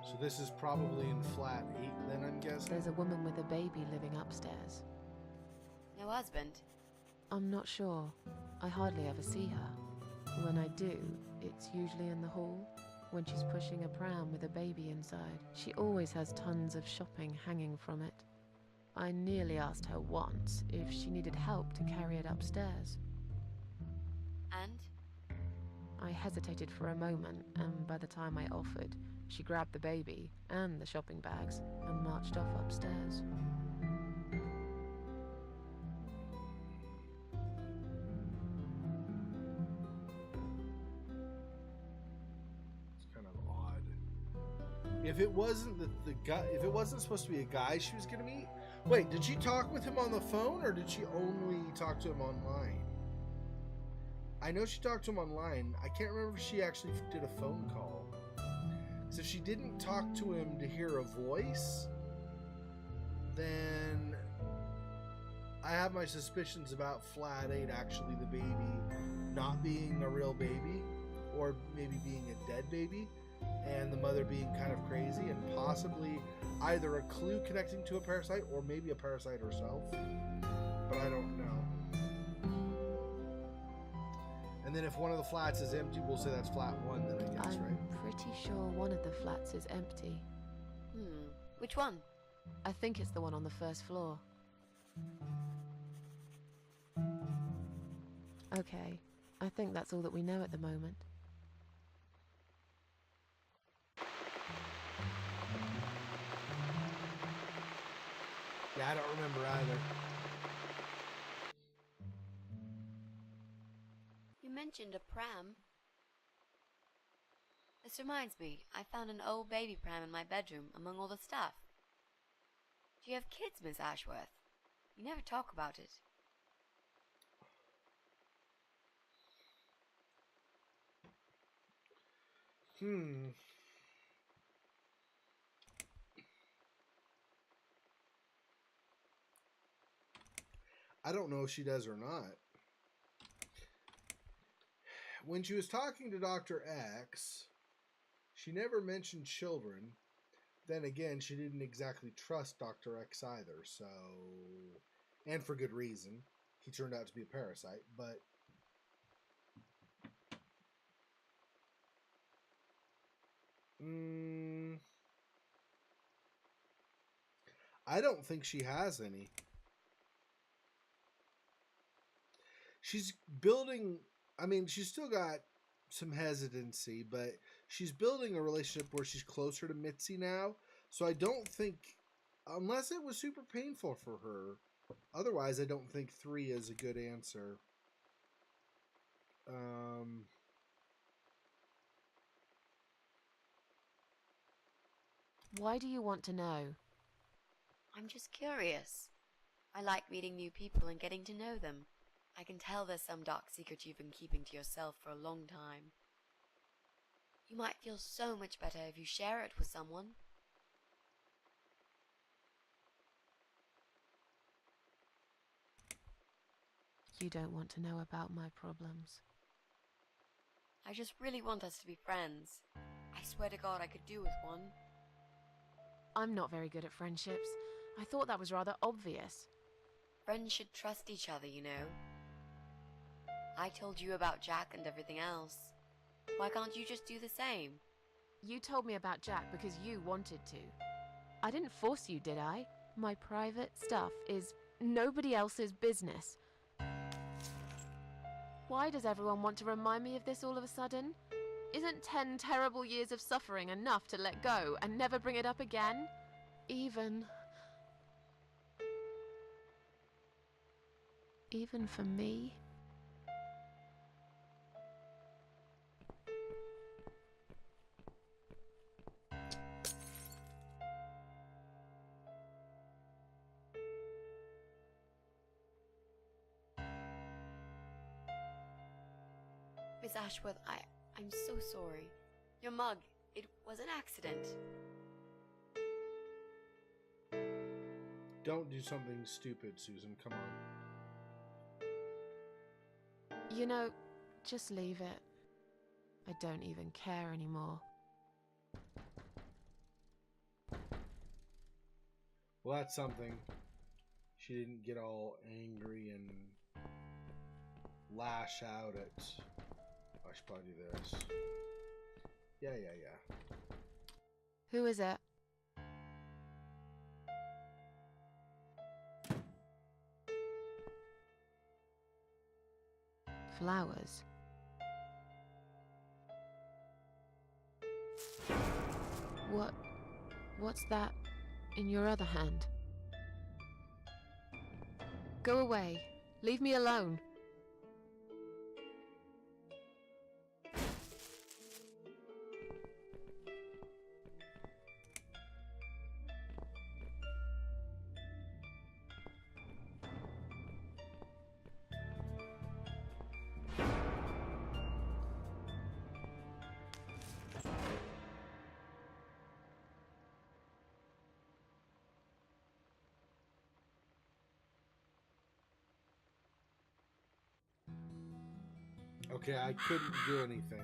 So this is probably in flat 8 then, I'm guessing? There's a woman with a baby living upstairs. No husband? I'm not sure. I hardly ever see her. When I do, it's usually in the hall, when she's pushing a pram with a baby inside. She always has tons of shopping hanging from it. I nearly asked her once if she needed help to carry it upstairs. And? I hesitated for a moment, and by the time I offered, she grabbed the baby and the shopping bags and marched off upstairs. It's kind of odd. If it wasn't the guy, if it wasn't supposed to be a guy she was gonna meet, wait, did she talk with him on the phone or did she only talk to him online? I know she talked to him online. I can't remember if she actually did a phone call. So if she didn't talk to him to hear a voice, then I have my suspicions about flat 8 actually the baby not being a real baby, or maybe being a dead baby, and the mother being kind of crazy, and possibly either a clue connecting to a parasite or maybe a parasite herself, but I don't know. And then if one of the flats is empty, we'll say that's flat 1 then, I guess, right? I'm pretty sure one of the flats is empty. Which one? I think it's the one on the first floor. Okay, I think that's all that we know at the moment. Yeah, I don't remember either. You mentioned a pram. This reminds me, I found an old baby pram in my bedroom among all the stuff. Do you have kids, Miss Ashworth? You never talk about it. I don't know if she does or not. When she was talking to Dr. X, she never mentioned children. Then again, she didn't exactly trust Dr. X either, so... And for good reason. He turned out to be a parasite, but... I don't think she has any. She's building... I mean, she's still got some hesitancy, but she's building a relationship where she's closer to Mitzi now. So I don't think, unless it was super painful for her, otherwise I don't think 3 is a good answer. Why do you want to know? I'm just curious. I like meeting new people and getting to know them. I can tell there's some dark secret you've been keeping to yourself for a long time. You might feel so much better if you share it with someone. You don't want to know about my problems. I just really want us to be friends. I swear to God I could do with one. I'm not very good at friendships. I thought that was rather obvious. Friends should trust each other, you know. I told you about Jack and everything else. Why can't you just do the same? You told me about Jack because you wanted to. I didn't force you, did I? My private stuff is nobody else's business. Why does everyone want to remind me of this all of a sudden? Isn't 10 terrible years of suffering enough to let go and never bring it up again? Even for me? Miss Ashworth, I'm so sorry. Your mug, it was an accident. Don't do something stupid, Susan. Come on. You know, just leave it. I don't even care anymore. Well, that's something. She didn't get all angry and lash out at... I should probably do this. Yeah. Who is it? Flowers. What's that in your other hand? Go away. Leave me alone. Okay, I couldn't do anything.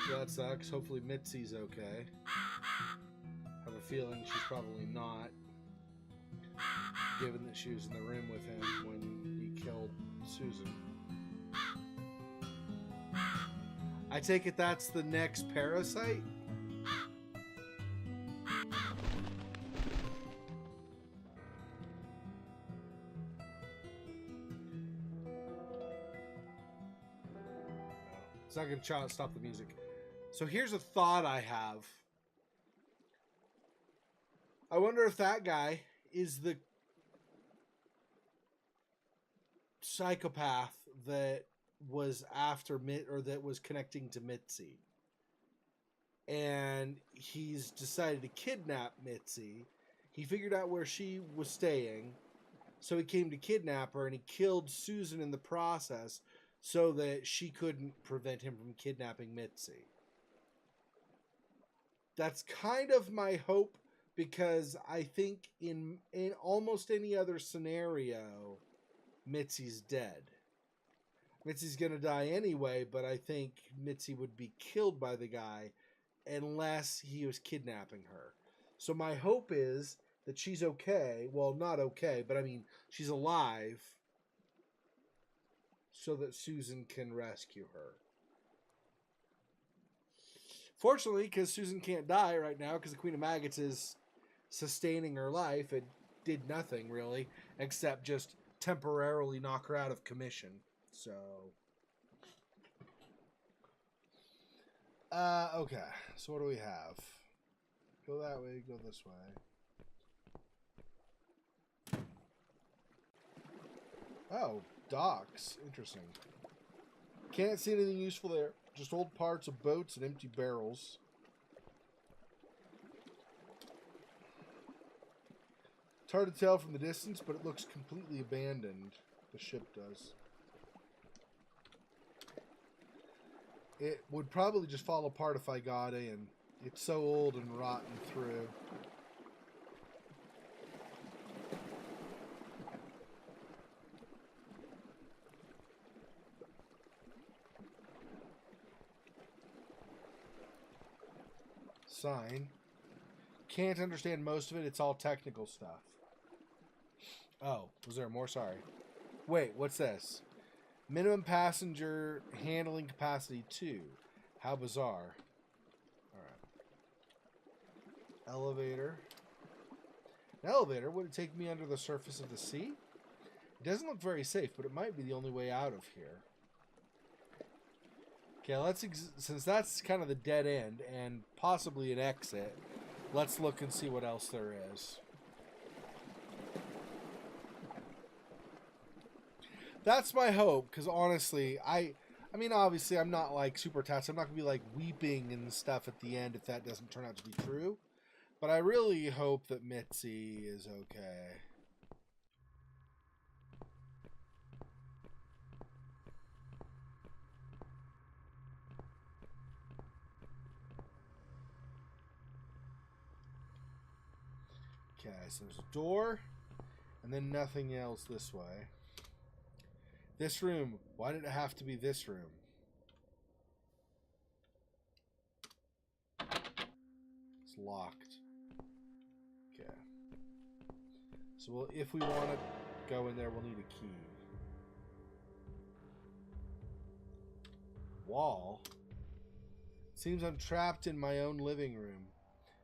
So that sucks. Hopefully Mitzi's okay. I have a feeling she's probably not, given that she was in the room with him when he killed Susan. I take it that's the next parasite? It's not going to stop the music. So here's a thought I have. I wonder if that guy is the psychopath that was after or that was connecting to Mitzi. And he's decided to kidnap Mitzi. He figured out where she was staying. So he came to kidnap her and he killed Susan in the process so that she couldn't prevent him from kidnapping Mitzi. That's kind of my hope, because I think in almost any other scenario, Mitzi's dead. Mitzi's going to die anyway, but I think Mitzi would be killed by the guy unless he was kidnapping her. So my hope is that she's okay. Well, not okay, but I mean, she's alive so that Susan can rescue her. Fortunately, because Susan can't die right now because the Queen of Maggots is sustaining her life, it did nothing really except just temporarily knock her out of commission. So, okay. So what do we have? Go that way, go this way. Oh, docks. Interesting. Can't see anything useful there. Just old parts of boats and empty barrels. It's hard to tell from the distance, but it looks completely abandoned. The ship does. It would probably just fall apart if I got in. It's so old and rotten through. Sign. Can't understand most of it. It's all technical stuff. Oh, was there more? Sorry. Wait, what's this? Minimum passenger handling capacity 2. How bizarre. Alright. Elevator. An elevator? Would it take me under the surface of the sea? It doesn't look very safe, but it might be the only way out of here. Okay, since that's kind of the dead end and possibly an exit, let's look and see what else there is. That's my hope, because honestly, I mean, obviously, I'm not like super attached. I'm not gonna be like weeping and stuff at the end if that doesn't turn out to be true. But I really hope that Mitzi is okay. Okay, so there's a door, and then nothing else this way. This room. Why did it have to be this room? It's locked. Okay. So if we want to go in there, we'll need a key. Wall? Seems I'm trapped in my own living room.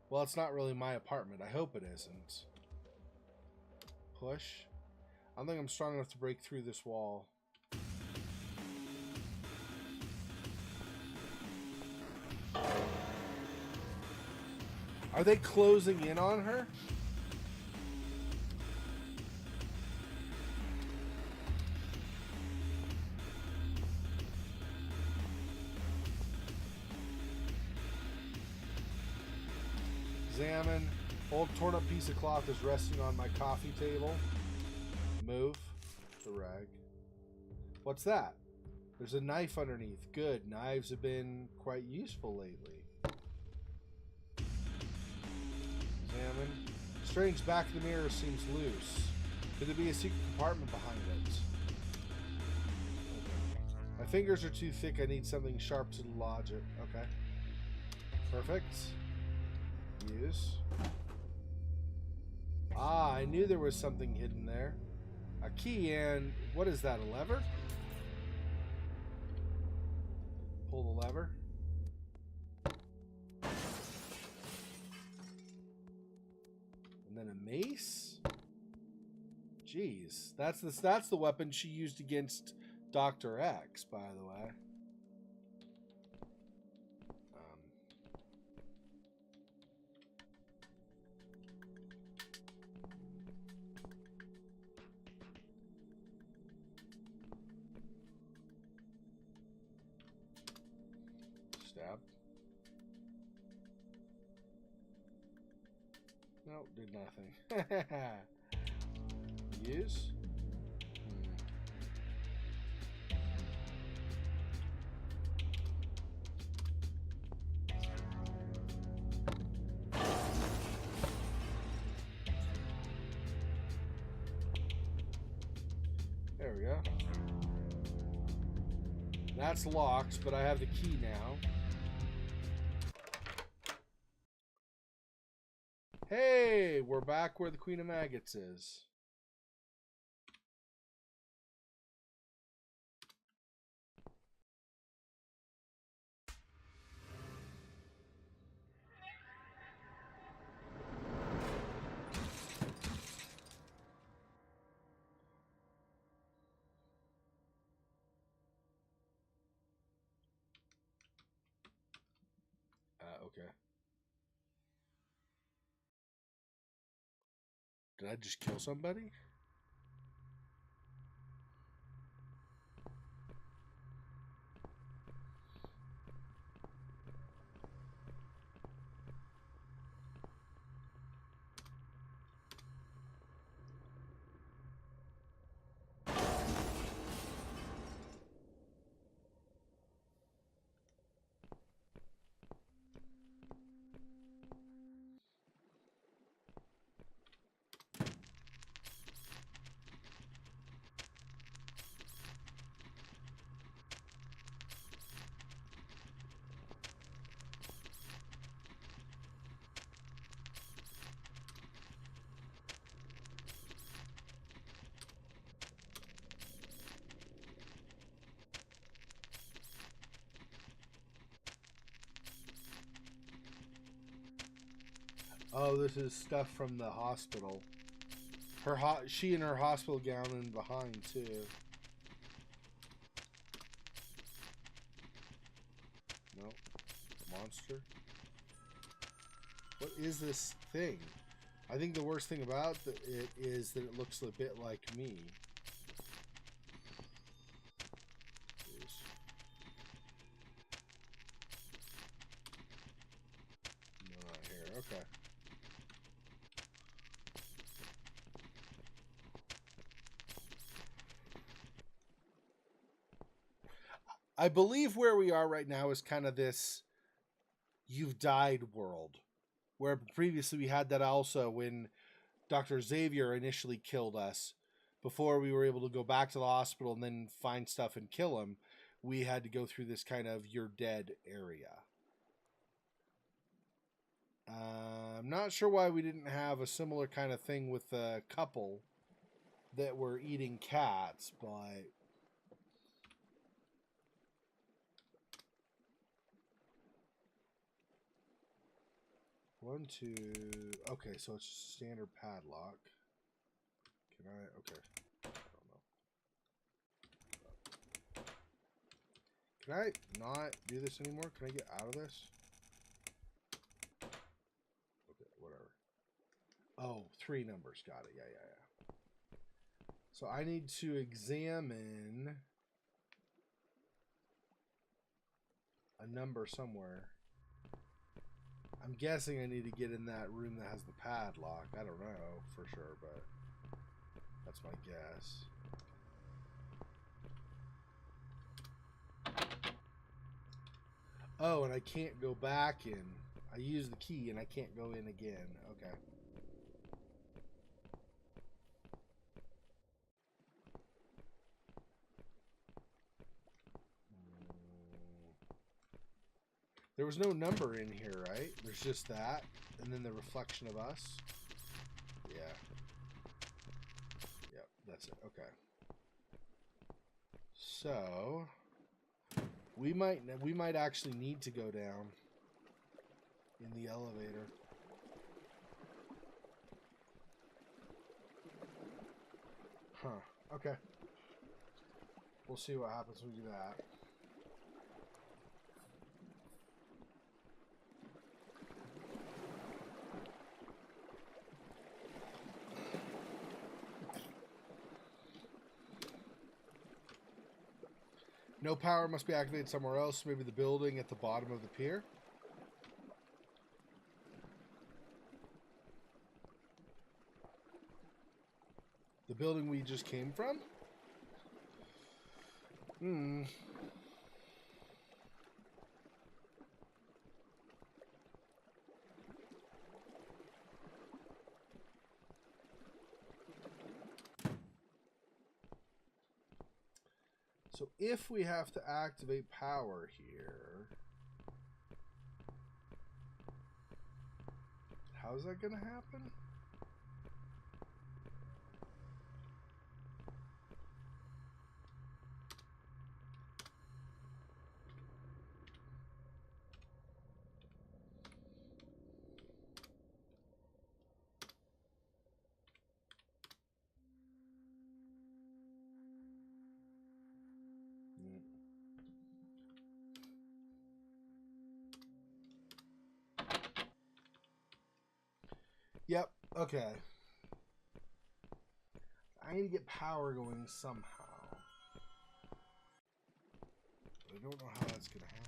Well, it's not really my apartment. I hope it isn't. Push. I don't think I'm strong enough to break through this wall. Are they closing in on her? Examine. Old torn up piece of cloth is resting on my coffee table. Move. The rag. What's that? There's a knife underneath. Good. Knives have been quite useful lately. Examine. Strange, back of the mirror seems loose. Could there be a secret compartment behind it? Okay. My fingers are too thick. I need something sharp to lodge it. Okay. Perfect. Use. Ah, I knew there was something hidden there. A key and... what is that, a lever? Pull the lever. And then a mace? Jeez. That's the weapon she used against Dr. X, by the way. Stab. Nope, did nothing. Use. There we go. That's locked, but I have the key now. Hey, we're back where the Queen of Maggots is. Okay. Did I just kill somebody? Oh, this is stuff from the hospital. She in her hospital gown and behind too. Nope. Monster. What is this thing? I think the worst thing about it is that it looks a bit like me. No, not here. Okay. I believe where we are right now is kind of this you've died world, where previously we had that also when Dr. Xavier initially killed us. Before we were able to go back to the hospital and then find stuff and kill him, we had to go through this kind of you're dead area. I'm not sure why we didn't have a similar kind of thing with a couple that were eating cats, but... One, two... Okay, so it's just a standard padlock. Can I... Okay. I don't know. Can I not do this anymore? Can I get out of this? Okay, whatever. Oh, 3 numbers. Got it. Yeah. So I need to examine a number somewhere. I'm guessing I need to get in that room that has the padlock. I don't know for sure, but that's my guess. Oh, and I can't go back in. I use the key and I can't go in again. Okay. There was no number in here, right? There's just that, and then the reflection of us. Yeah. Yep, that's it. Okay. So we might actually need to go down in the elevator. Huh. Okay. We'll see what happens when we do that. No power must be activated somewhere else. Maybe the building at the bottom of the pier. The building we just came from? So if we have to activate power here, how's that going to happen? Yep, okay. I need to get power going somehow. But I don't know how that's going to happen.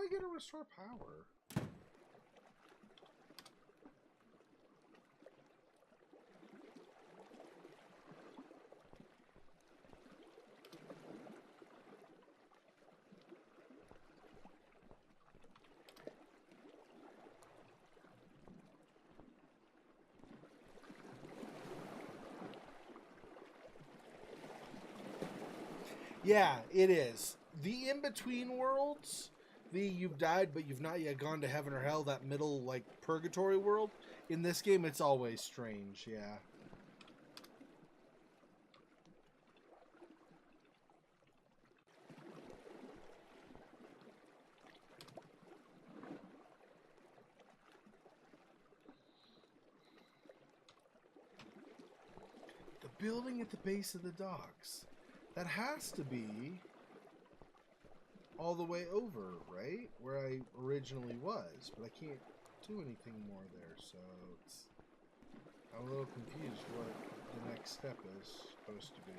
I get to restore power? Yeah, it is. The in-between worlds, the you've died but you've not yet gone to heaven or hell, that middle, like, purgatory world, in this game it's always strange, yeah. The building at the base of the docks. That has to be all the way over, right? Where I originally was, but I can't do anything more there, so it's... I'm a little confused what the next step is supposed to be.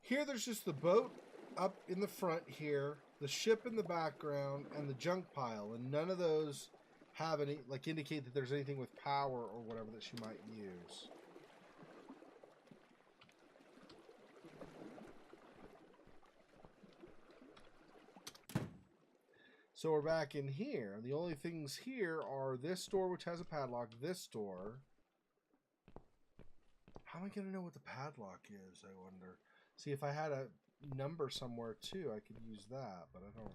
Here there's just the boat up in the front here, the ship in the background, and the junk pile, and none of those have any, like, indicate that there's anything with power or whatever that she might use. So we're back in here. The only things here are this door, which has a padlock, this door. How am I going to know what the padlock is, I wonder? See, if I had a number somewhere, too, I could use that, but I don't.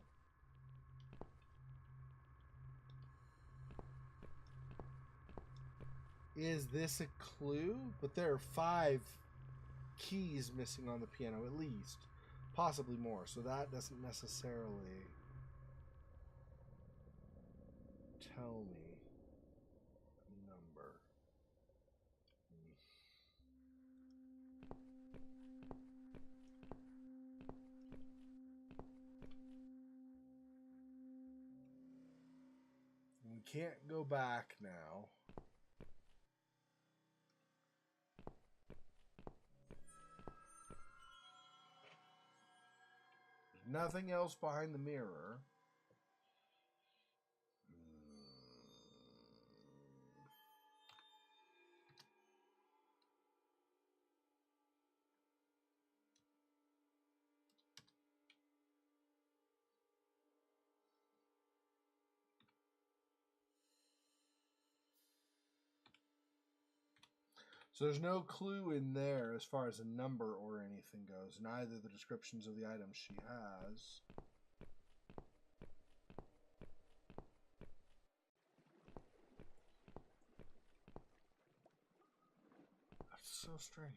Is this a clue? But there are 5 keys missing on the piano, at least. Possibly more, so that doesn't necessarily tell me a number. We can't go back now. There's nothing else behind the mirror. So there's no clue in there as far as a number or anything goes. Neither the descriptions of the items she has. That's so strange.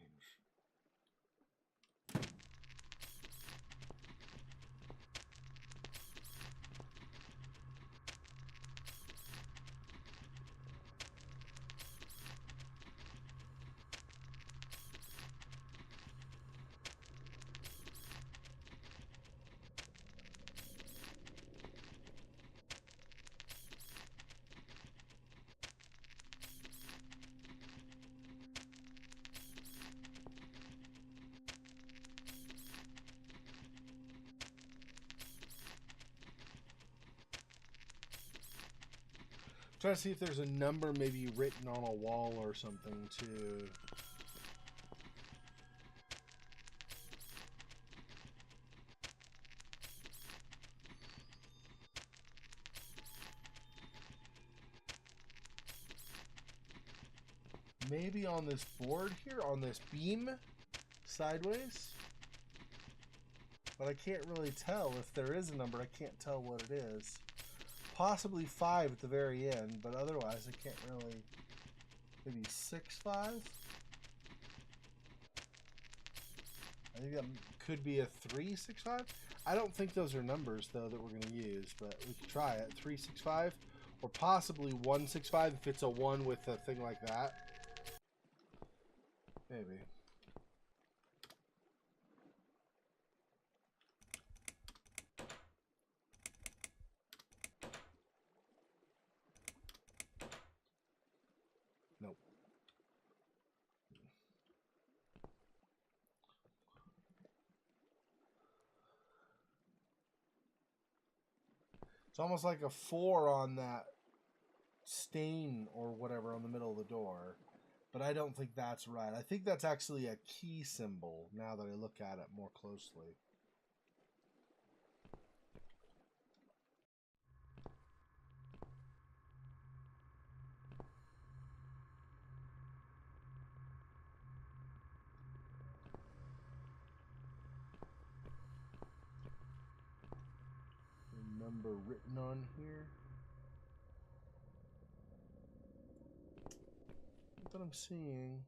Try to see if there's a number maybe written on a wall or something too. Maybe on this board here, on this beam, sideways. But I can't really tell. If there is a number, I can't tell what it is. Possibly 5 at the very end, but otherwise I can't really. Maybe 6-5? I think that could be a 3-6-5. I don't think those are numbers though that we're going to use, but we could try it. 3-6-5, or possibly 1-6-5 if it's a 1 with a thing like that. Maybe. It's almost like a 4 on that stain or whatever on the middle of the door. But I don't think that's right. I think that's actually a key symbol now that I look at it more closely. The number written on here. What I'm seeing.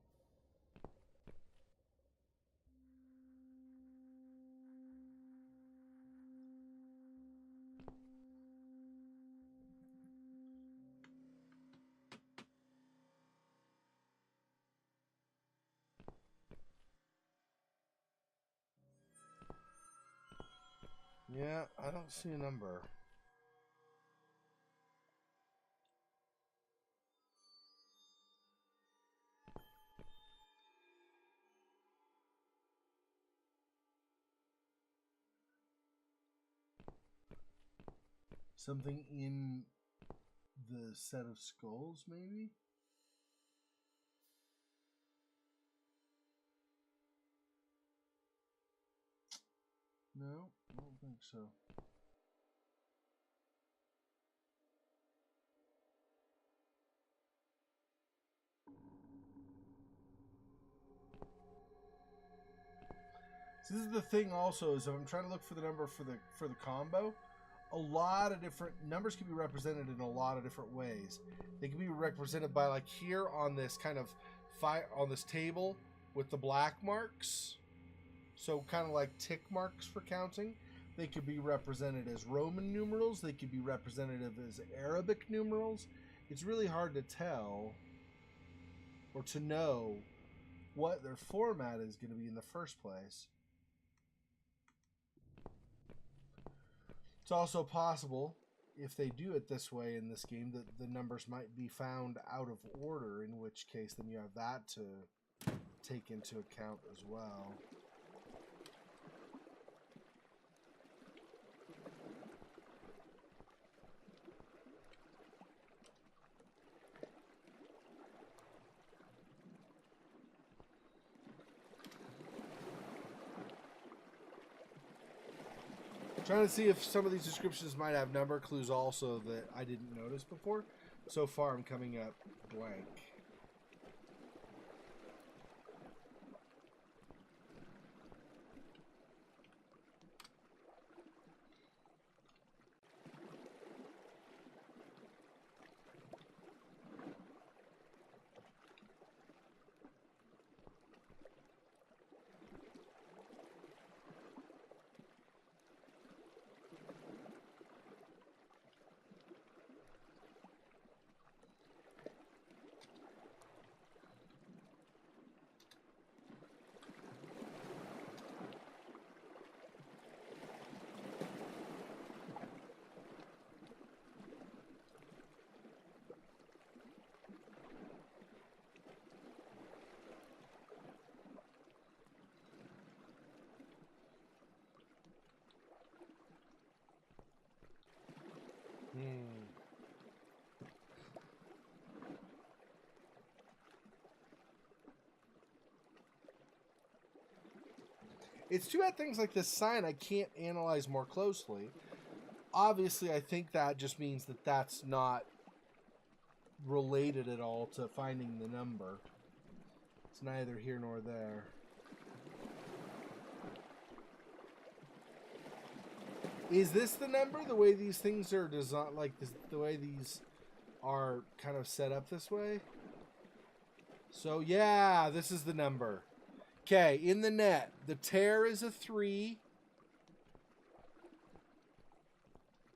Yeah, I don't see a number. Something in the set of skulls, maybe? No, I don't think so. So this is the thing also, is if I'm trying to look for the number for the combo, a lot of different numbers can be represented in a lot of different ways. They can be represented by, like here on this kind of on this table with the black marks. So kind of like tick marks for counting. They could be represented as Roman numerals. They could be representative as Arabic numerals. It's really hard to tell or to know what their format is going to be in the first place. It's also possible, if they do it this way in this game, that the numbers might be found out of order, in which case then you have that to take into account as well. Trying to see if some of these descriptions might have number clues also that I didn't notice before. So far, I'm coming up blank. It's too bad things like this sign I can't analyze more closely. Obviously, I think that just means that that's not related at all to finding the number. It's neither here nor there. Is this the number? The way these things are designed, like this, the way these are kind of set up this way? So yeah, this is the number. Okay, in the net, the tear is a 3.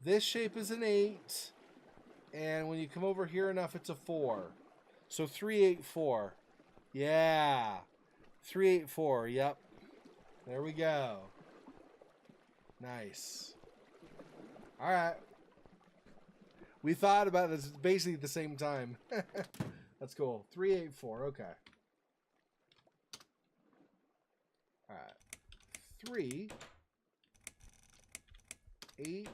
This shape is an 8. And when you come over here enough, it's a 4. So 384. Yeah. 384, yep. There we go. Nice. Alright. We thought about this basically at the same time. That's cool. 384, okay. Alright. 3, 8,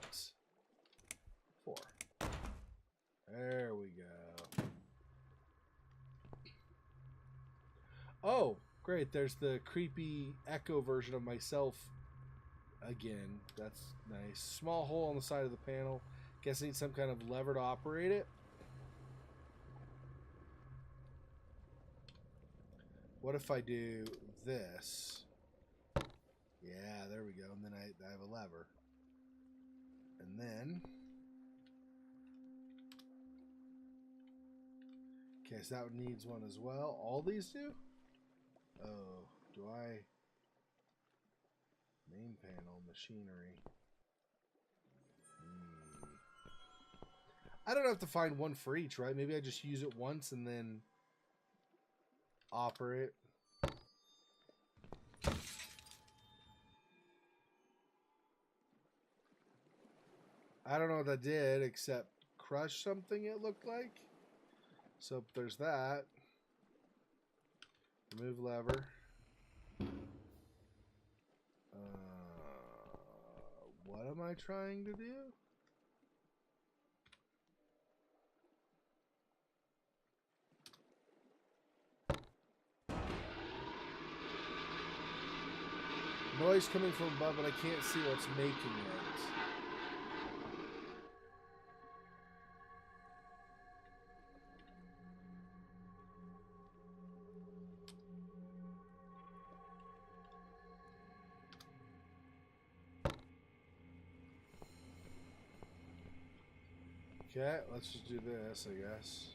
Oh, great. There's the creepy echo version of myself again. That's nice. Small hole on the side of the panel. Guess I need some kind of lever to operate it. What if I do this? Yeah, there we go. And then I have a lever. And then... Okay, so that one needs one as well. All these do? Oh, do I... Main panel, machinery. I don't have to find one for each, right? Maybe I just use it once and then operate. I don't know what that did except crush something, it looked like. So there's that. Remove lever. What am I trying to do? Noise coming from above, but I can't see what's making it. Okay, let's just do this, I guess.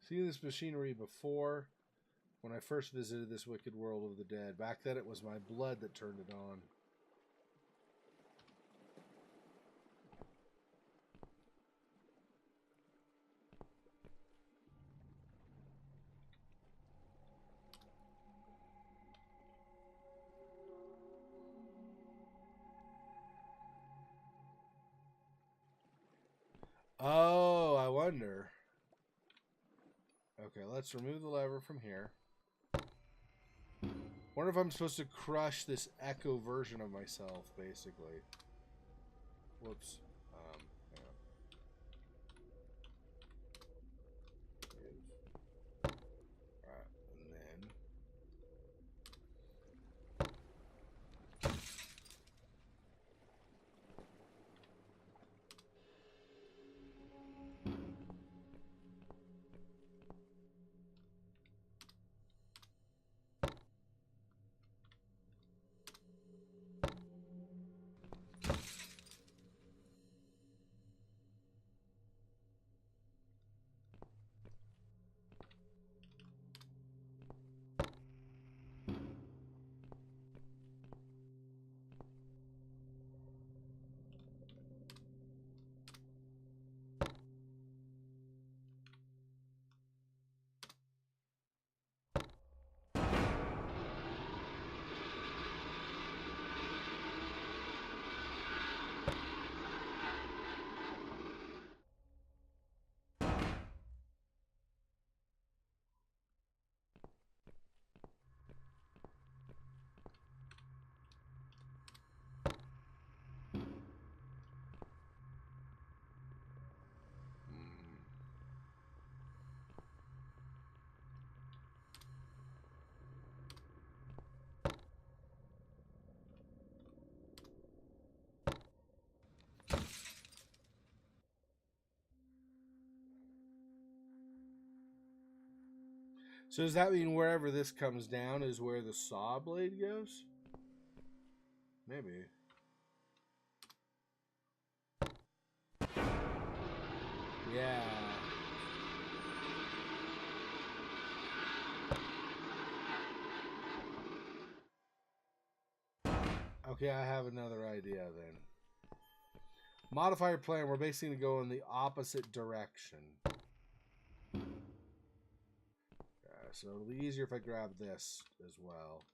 Seen this machinery before when I first visited this wicked world of the dead. Back then it was my blood that turned it on. Oh, I wonder. Okay, let's remove the lever from here. Wonder if I'm supposed to crush this echo version of myself, basically. Whoops. Hang on. Alright, and then... So does that mean wherever this comes down is where the saw blade goes? Maybe. Yeah. Okay, I have another idea then. Modify your plan. We're basically going to go in the opposite direction. so it'll be easier if I grab this as well.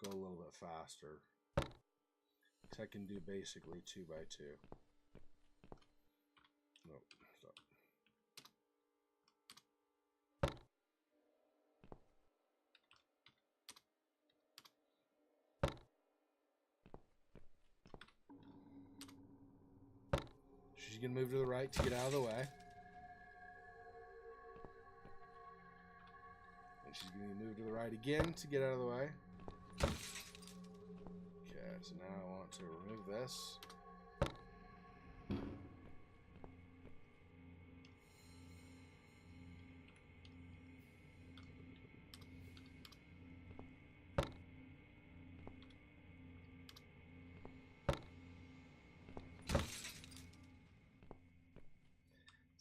Go a little bit faster. Because I can do basically 2 by 2. Nope, stop. She's going to move to the right to get out of the way. And she's going to move to the right again to get out of the way. Okay, so now I want to remove this.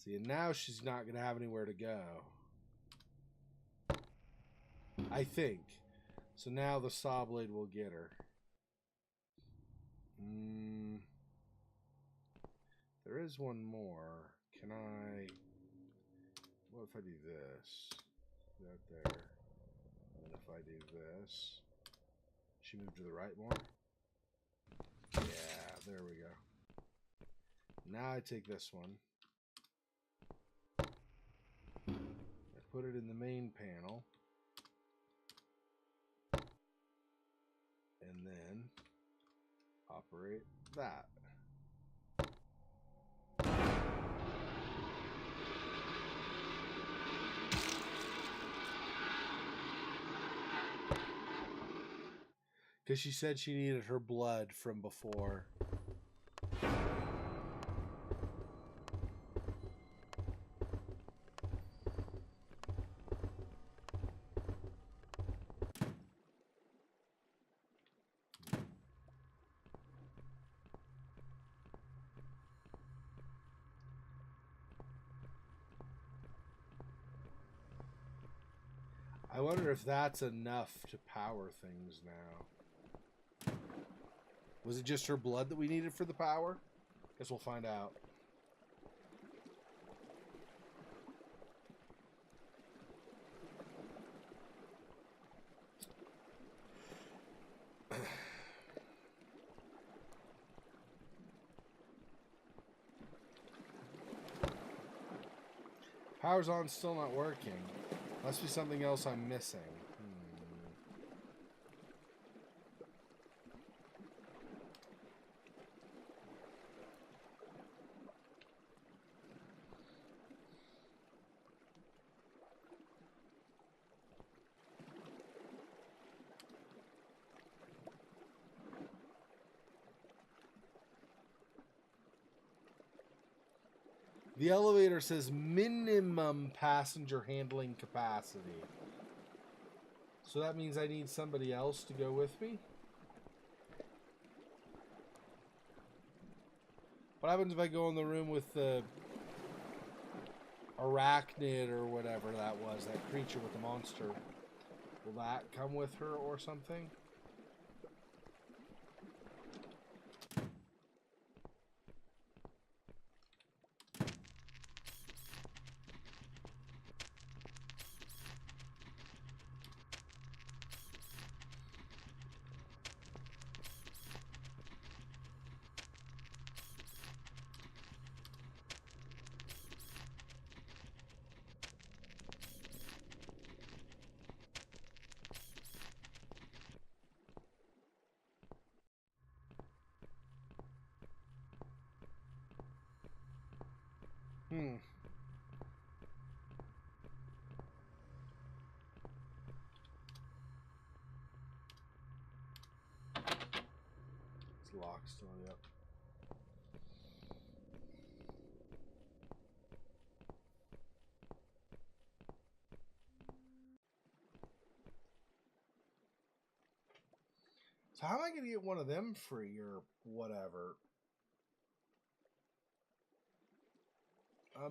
See, and now she's not going to have anywhere to go. I think. So now the saw blade will get her. There is one more. Can I... What if I do this? That there. And then if I do this... She moved to the right more? Yeah, there we go. Now I take this one. I put it in the main panel. And then operate that. Because she said she needed her blood from before. I wonder if that's enough to power things now. Was it just her blood that we needed for the power? Guess we'll find out. Power's on, still not working. Must be something else I'm missing. The elevator says minimum passenger handling capacity. So that means I need somebody else to go with me? What happens if I go in the room with the arachnid or whatever that was, that creature with the monster? Will that come with her or something? It's locked still, yep. So how am I going to get one of them free or whatever?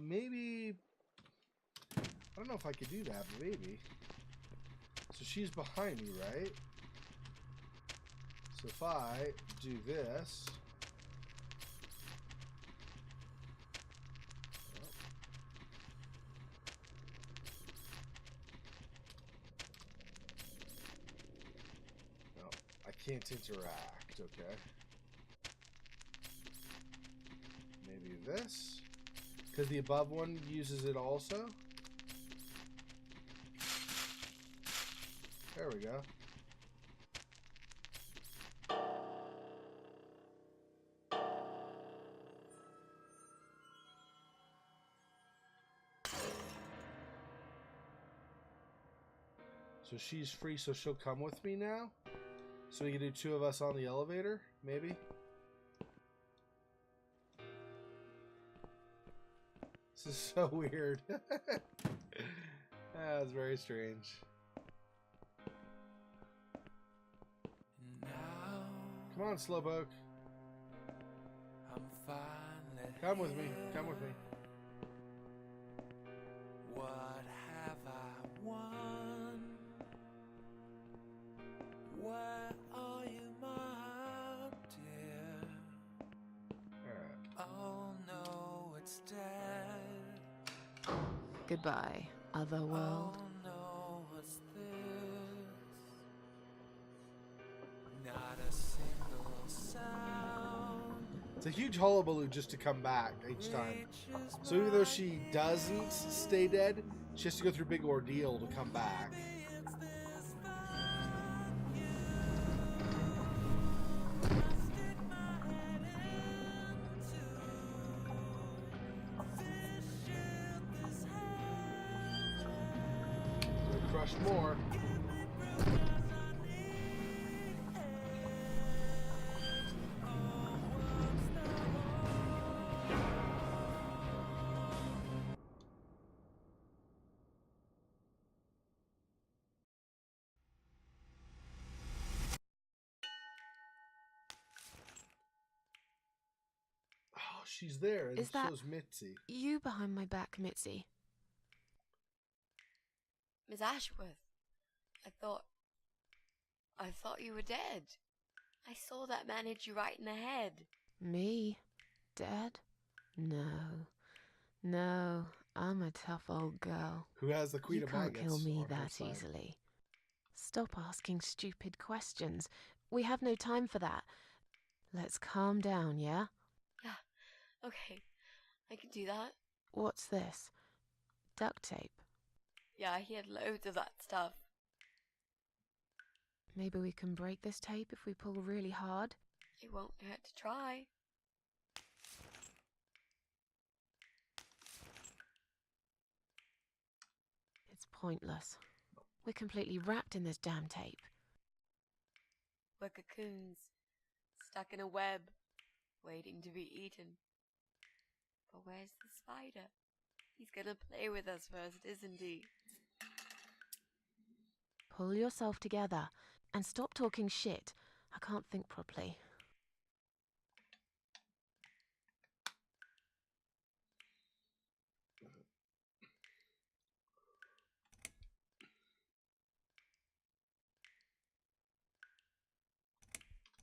Maybe... I don't know if I could do that, but maybe. So she's behind me, right? So if I do this... Can't interact, okay. Maybe this? Because the above one uses it also? There we go. So she's free, so she'll come with me now? So we can do 2 of us on the elevator, maybe? This is so weird. That's very strange. Come on, Slowpoke. Come with me. Come with me. What have I won? Where are you, my dear? Alright. Oh no, it's dead. Goodbye, otherworld. Oh no, what's this? Not a single sound. It's a huge hullabaloo just to come back each time. Reaches So even though my she doesn't stay dead, she has to go through a big ordeal to come back. It's this thank you. I stick my head into this ship, this hell. So crush more. Give me proof 'cause I need it. Oh, what's the Oh, she's there, and Is that- so's Mitzi. You behind my back, Mitzi. Miss Ashworth, I thought you were dead. I saw that man hit you right in the head. Me? Dead? No. No, I'm a tough old girl. Who has the Queen You of can't Maggots kill me on her that side. easily. Stop asking stupid questions. We have no time for that. Let's calm down, yeah? Yeah, okay, I can do that. What's this? Duct tape. Yeah, he had loads of that stuff. Maybe we can break this tape if we pull really hard? It won't hurt to try. It's pointless. We're completely wrapped in this damn tape. We're cocoons, stuck in a web, waiting to be eaten. But where's the spider? He's gonna play with us first, isn't he? Pull yourself together and stop talking shit. I can't think properly.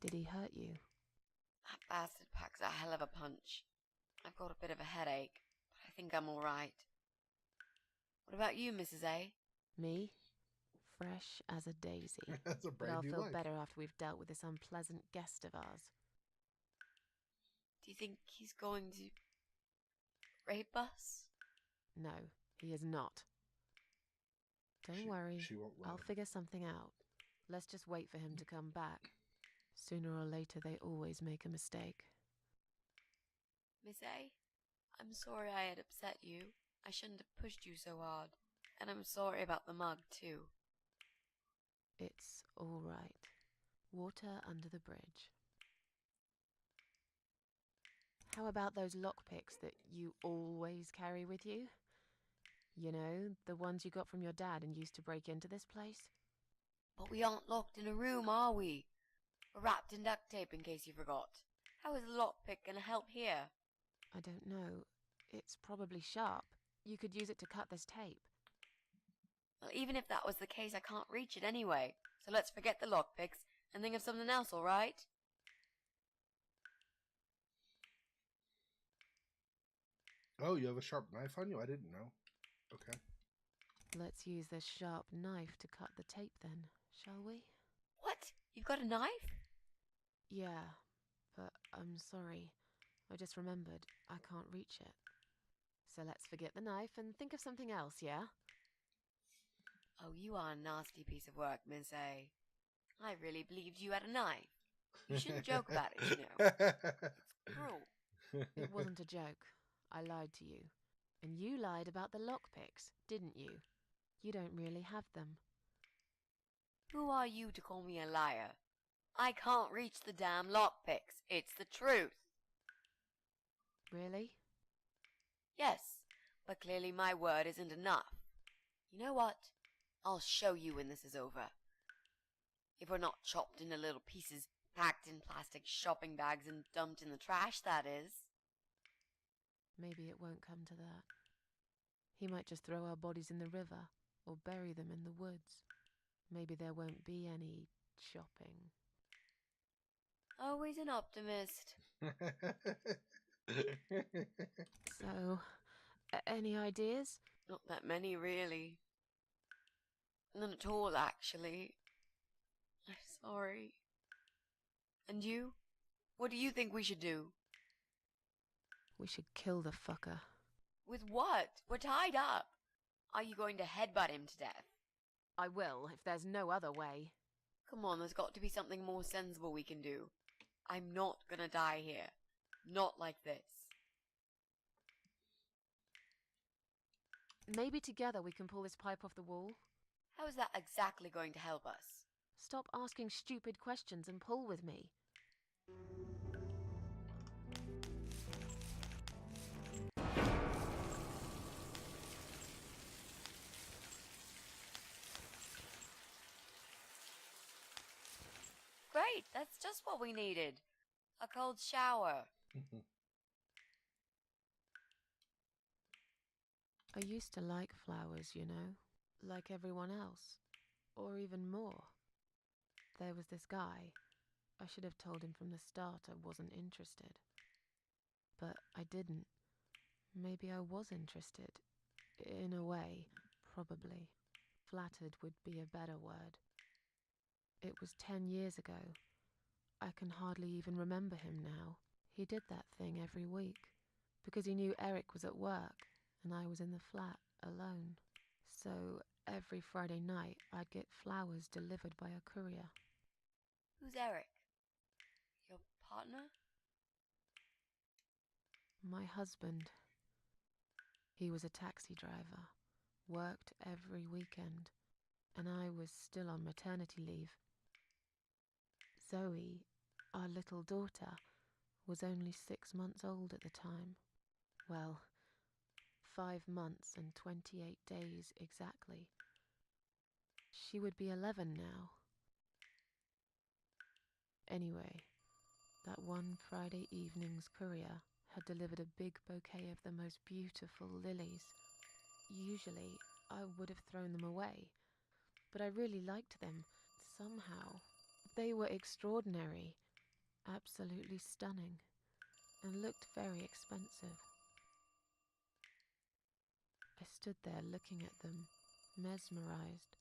Did he hurt you? That bastard packs a hell of a punch. I've got a bit of a headache, but I think I'm alright. What about you, Mrs. A? Me? Fresh as a daisy. That's a But brand I'll new feel life. better after we've dealt with this unpleasant guest of ours. Do you think he's going to rape us? No, he is not. Don't worry, She won't let Oh. I'll him. figure something out. Let's just wait for him to come back. Sooner or later, they always make a mistake. Miss A, I'm sorry I had upset you. I shouldn't have pushed you so hard. And I'm sorry about the mug, too. It's all right. Water under the bridge. How about those lockpicks that you always carry with you? You know, the ones you got from your dad and used to break into this place? But we aren't locked in a room, are we? We're wrapped in duct tape in case you forgot. How is a lockpick gonna help here? I don't know. It's probably sharp. You could use it to cut this tape. Well, even if that was the case, I can't reach it anyway. So let's forget the lockpicks and think of something else, alright? Oh, you have a sharp knife on you? I didn't know. Okay. Let's use this sharp knife to cut the tape then, shall we? What? You've got a knife? Yeah, but I'm sorry. I just remembered I can't reach it. So let's forget the knife and think of something else, yeah? Oh, you are a nasty piece of work, Miss A. I really believed you had a knife. You shouldn't joke about it, you know. It's cruel. It wasn't a joke. I lied to you. And you lied about the lockpicks, didn't you? You don't really have them. Who are you to call me a liar? I can't reach the damn lockpicks. It's the truth. Really? Yes, but clearly my word isn't enough. You know what? I'll show you when this is over. If we're not chopped into little pieces, packed in plastic shopping bags and dumped in the trash, that is. Maybe it won't come to that. He might just throw our bodies in the river or bury them in the woods. Maybe there won't be any shopping. Always an optimist. So, any ideas? Not that many, really. None at all, actually. I'm sorry. And you? What do you think we should do? We should kill the fucker. With what? We're tied up. Are you going to headbutt him to death? I will, if there's no other way. Come on, there's got to be something more sensible we can do. I'm not gonna die here. Not like this. Maybe together we can pull this pipe off the wall? How is that exactly going to help us? Stop asking stupid questions and pull with me. Great, that's just what we needed. A cold shower. I used to like flowers, you know, like everyone else, or even more. There was this guy. I should have told him from the start I wasn't interested. But I didn't. Maybe I was interested. In a way, probably. Flattered would be a better word. It was 10 years ago. I can hardly even remember him now. He did that thing every week, because he knew Eric was at work and I was in the flat alone. So every Friday night I'd get flowers delivered by a courier. Who's Eric? Your partner? My husband. He was a taxi driver, worked every weekend, and I was still on maternity leave. Zoe, our little daughter, was only 6 months old at the time. Well, 5 months and 28 days exactly. She would be 11 now. Anyway, that one Friday evening's courier had delivered a big bouquet of the most beautiful lilies. Usually, I would have thrown them away, but I really liked them, somehow. They were extraordinary, absolutely stunning, and looked very expensive. I stood there looking at them, mesmerized.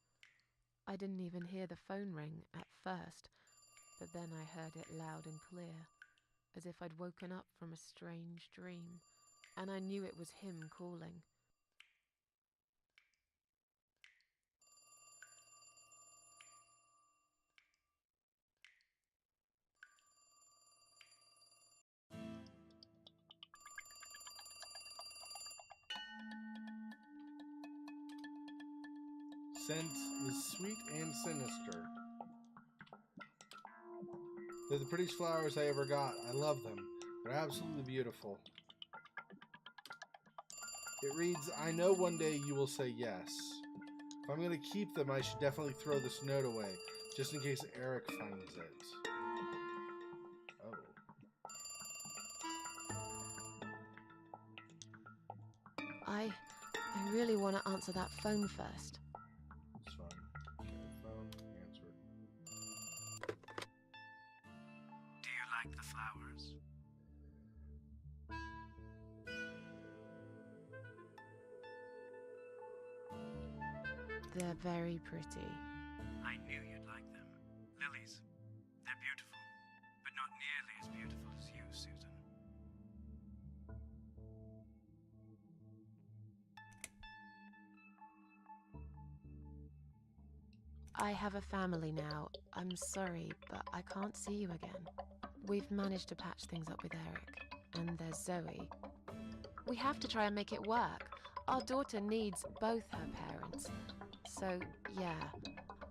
I didn't even hear the phone ring at first, but then I heard it loud and clear, as if I'd woken up from a strange dream, and I knew it was him calling. Scent is sweet and sinister. They're the prettiest flowers I ever got. I love them. They're absolutely beautiful. It reads, I know one day you will say yes. If I'm going to keep them, I should definitely throw this note away, just in case Eric finds it. Oh. I really want to answer that phone first. It's fine. Okay, phone, answer it. Do you like the flowers? They're very pretty. I knew you'd like them. lilies. They're beautiful, but not nearly as beautiful as you, Susan. I have a family now. I'm sorry, but I can't see you again. We've managed to patch things up with Eric, and there's Zoe. We have to try and make it work. Our daughter needs both her parents. So, yeah,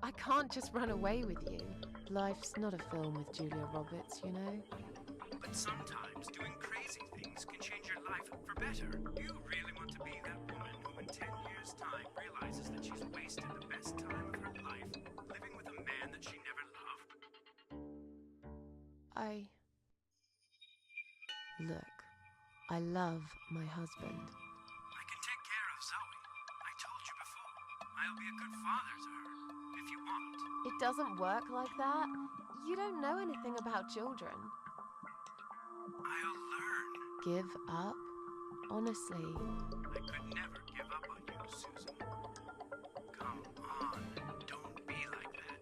I can't just run away with you. Life's not a film with Julia Roberts, you know? But sometimes doing crazy things can change your life for better. You really want to be that woman who in 10 years' time realizes that she's wasted the best time of her life living with a man that she never loved. Look, I love my husband. I can take care of Zoe. I told you before. I'll be a good father to her, if you want. It doesn't work like that. You don't know anything about children. I'll learn. Give up? Honestly, I could never give up on you, Susan. Come on, don't be like that.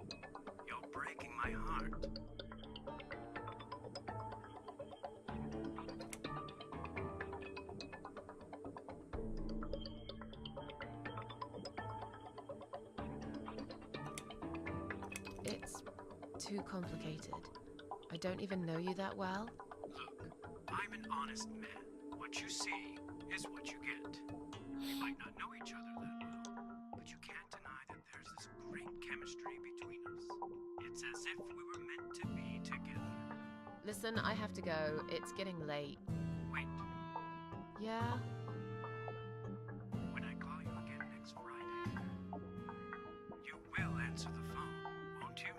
You're breaking my heart. it's too complicated. I don't even know you that well. Look, I'm an honest man. What you see is what you get. We might not know each other that well, but you can't deny that there's this great chemistry between us. It's as if we were meant to be together. Listen, I have to go. It's getting late. Wait, Yeah? when I call you again next Friday, you will answer the phone, won't you?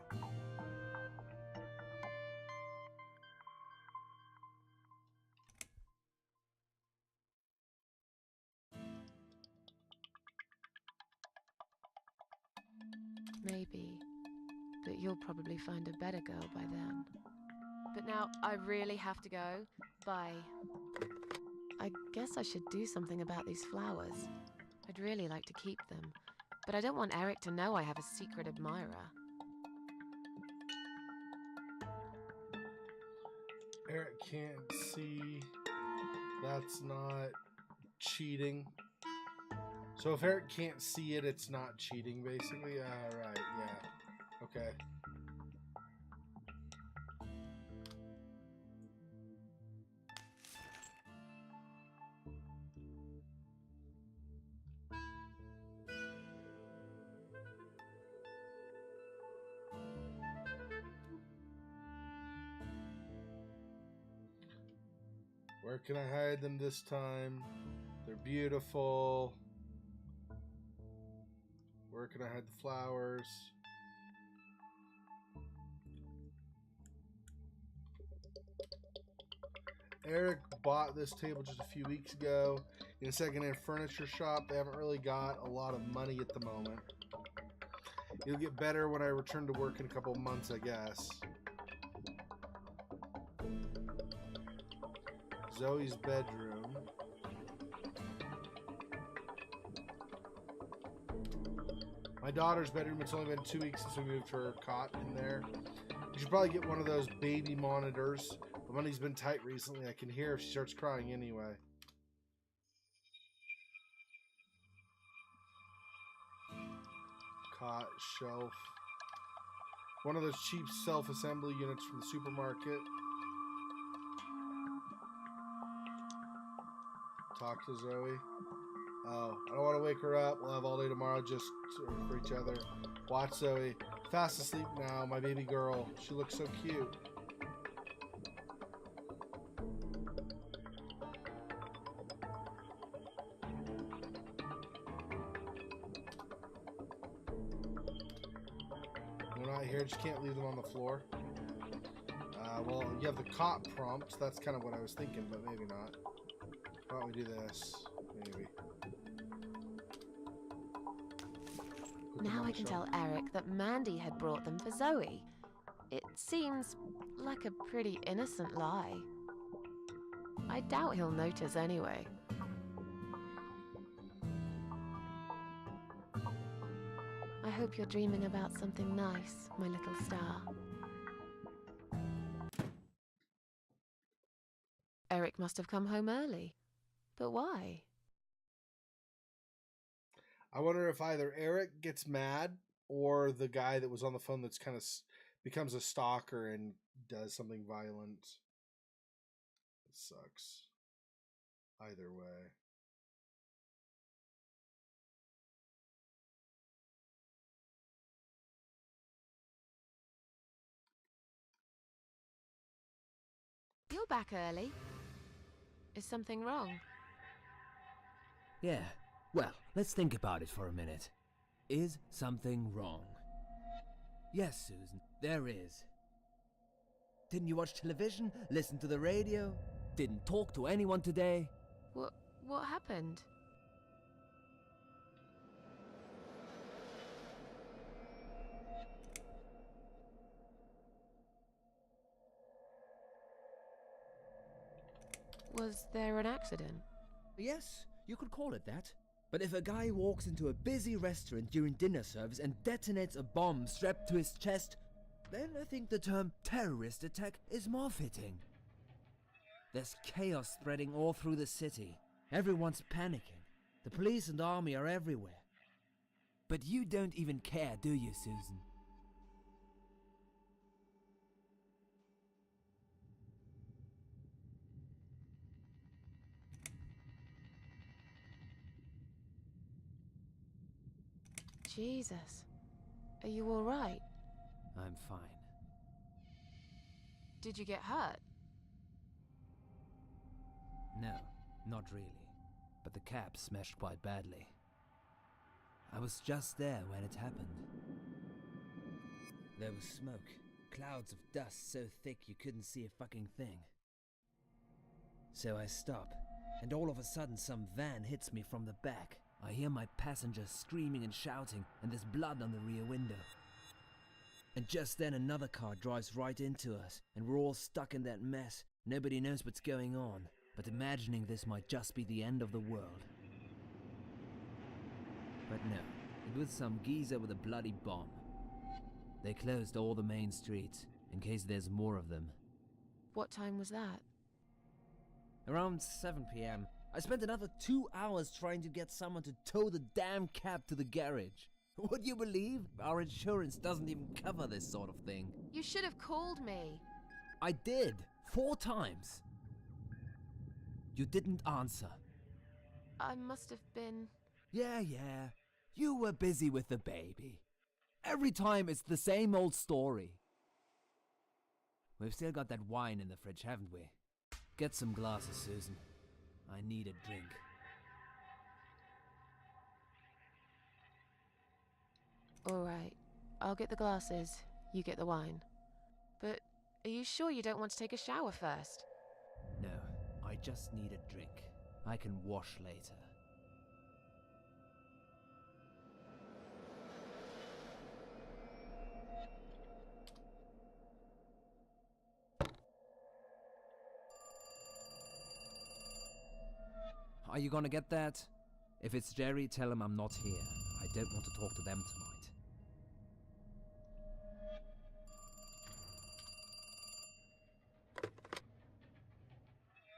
Maybe. But you'll probably find a better girl by then. But now, I really have to go. Bye. I guess I should do something about these flowers. I'd really like to keep them. But I don't want Eric to know I have a secret admirer. Eric can't see. That's not cheating. So if Eric can't see it, it's not cheating, basically. Right, yeah. Okay. Where can I hide them this time? They're beautiful. Where can I hide the flowers? Eric bought this table just a few weeks ago in a secondhand furniture shop. They haven't really got a lot of money at the moment. It'll get better when I return to work in a couple of months, I guess. Zoe's bedroom. My daughter's bedroom, it's only been 2 weeks since we moved her cot in there. We should probably get one of those baby monitors. The money's been tight recently. I can hear if she starts crying anyway. Cot, shelf. One of those cheap self-assembly units from the supermarket. Talk to Zoe. Oh, I don't want to wake her up. We'll have all day tomorrow just for each other. Watch Zoe. Fast asleep now, my baby girl. She looks so cute. They're not here. Just can't leave them on the floor. Well, you have the cot prompt. That's kind of what I was thinking, but maybe not. Why don't we do this? Maybe. Now I can tell Eric that Mandy had brought them for Zoe. It seems like a pretty innocent lie. I doubt he'll notice anyway. I hope you're dreaming about something nice, my little star. Eric must have come home early. But why? I wonder if either Eric gets mad or the guy that was on the phone that's kind of becomes a stalker and does something violent. It sucks. Either way. You're back early. Is something wrong? Yeah, well, let's think about it for a minute. Is something wrong? Yes, Susan, there is. Didn't you watch television? Listen to the radio? Didn't talk to anyone today? What happened? Was there an accident? Yes, you could call it that. But if a guy walks into a busy restaurant during dinner service and detonates a bomb strapped to his chest, then I think the term terrorist attack is more fitting. There's chaos spreading all through the city. Everyone's panicking. The police and army are everywhere. But you don't even care, do you, Susan? Jesus. Are you all right? I'm fine. Did you get hurt? No, not really. But the cab smashed quite badly. I was just there when it happened. There was smoke, clouds of dust so thick you couldn't see a fucking thing. So I stop, and all of a sudden some van hits me from the back. I hear my passengers screaming and shouting, and there's blood on the rear window. And just then another car drives right into us, and we're all stuck in that mess. Nobody knows what's going on, but imagining this might just be the end of the world. But no, it was some geezer with a bloody bomb. They closed all the main streets, in case there's more of them. What time was that? Around 7 p.m., I spent another 2 hours trying to get someone to tow the damn cab to the garage. Would you believe? Our insurance doesn't even cover this sort of thing. You should have called me. I did, 4 times. You didn't answer. I must have been... Yeah. You were busy with the baby. Every time it's the same old story. We've still got that wine in the fridge, haven't we? Get some glasses, Susan. I need a drink. All right. I'll get the glasses. You get the wine. But are you sure you don't want to take a shower first? No, I just need a drink. I can wash later. Are you gonna get that? If it's Jerry, tell him I'm not here. I don't want to talk to them tonight.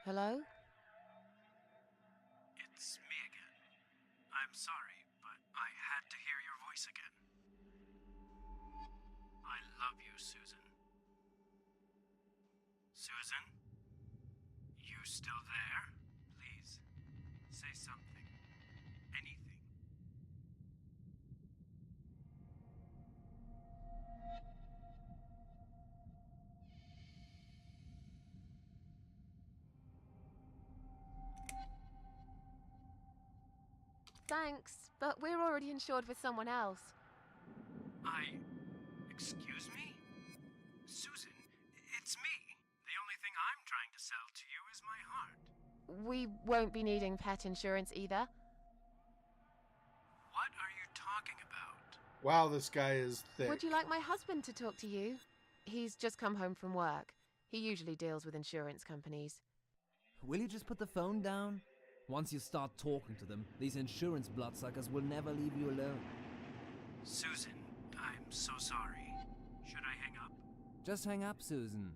Hello? It's me again. I'm sorry, but I had to hear your voice again. I love you, Susan. Susan? You still there? Please, say something. Anything. Thanks, but we're already insured with someone else. Excuse me? Susan, it's me. The only thing I'm trying to sell to you is my heart. We won't be needing pet insurance either. What are you talking about? Wow, this guy is thick. Would you like my husband to talk to you? He's just come home from work. He usually deals with insurance companies. Will you just put the phone down? Once you start talking to them, these insurance bloodsuckers will never leave you alone. Susan, I'm so sorry. Should I hang up? Just hang up, Susan.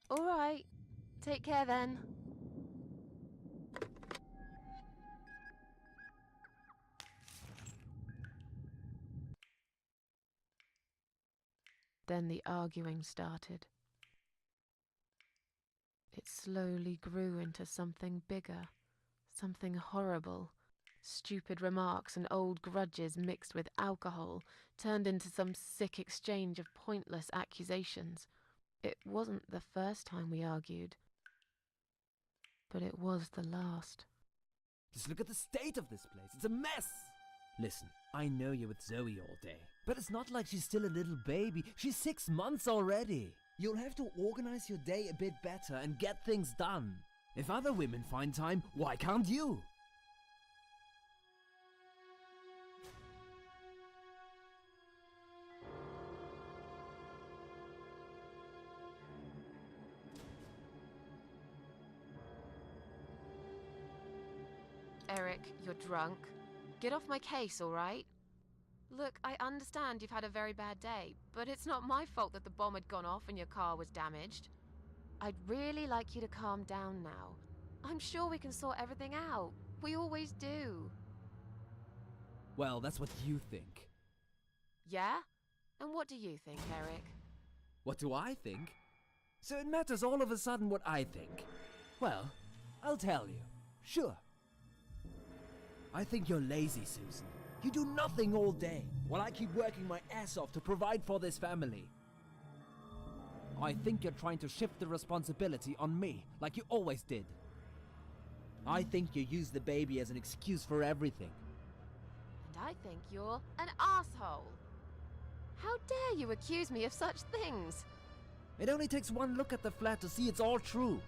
All right. Take care then. Then the arguing started. It slowly grew into something bigger, something horrible. Stupid remarks and old grudges mixed with alcohol turned into some sick exchange of pointless accusations. It wasn't the first time we argued, but it was the last. Just look at the state of this place. It's a mess. Listen, I know you're with Zoe all day, but it's not like she's still a little baby. She's 6 months already. You'll have to organize your day a bit better and get things done. If other women find time, why can't you? Eric, you're drunk. Get off my case, all right? Look, I understand you've had a very bad day, but it's not my fault that the bomb had gone off and your car was damaged. I'd really like you to calm down now. I'm sure we can sort everything out. We always do. Well, that's what you think. Yeah? And what do you think, Eric? What do I think? So it matters all of a sudden what I think. Well, I'll tell you. Sure. I think you're lazy, Susan. You do nothing all day, while I keep working my ass off to provide for this family. I think you're trying to shift the responsibility on me, like you always did. I think you use the baby as an excuse for everything. And I think you're an asshole. How dare you accuse me of such things? It only takes one look at the flat to see it's all true.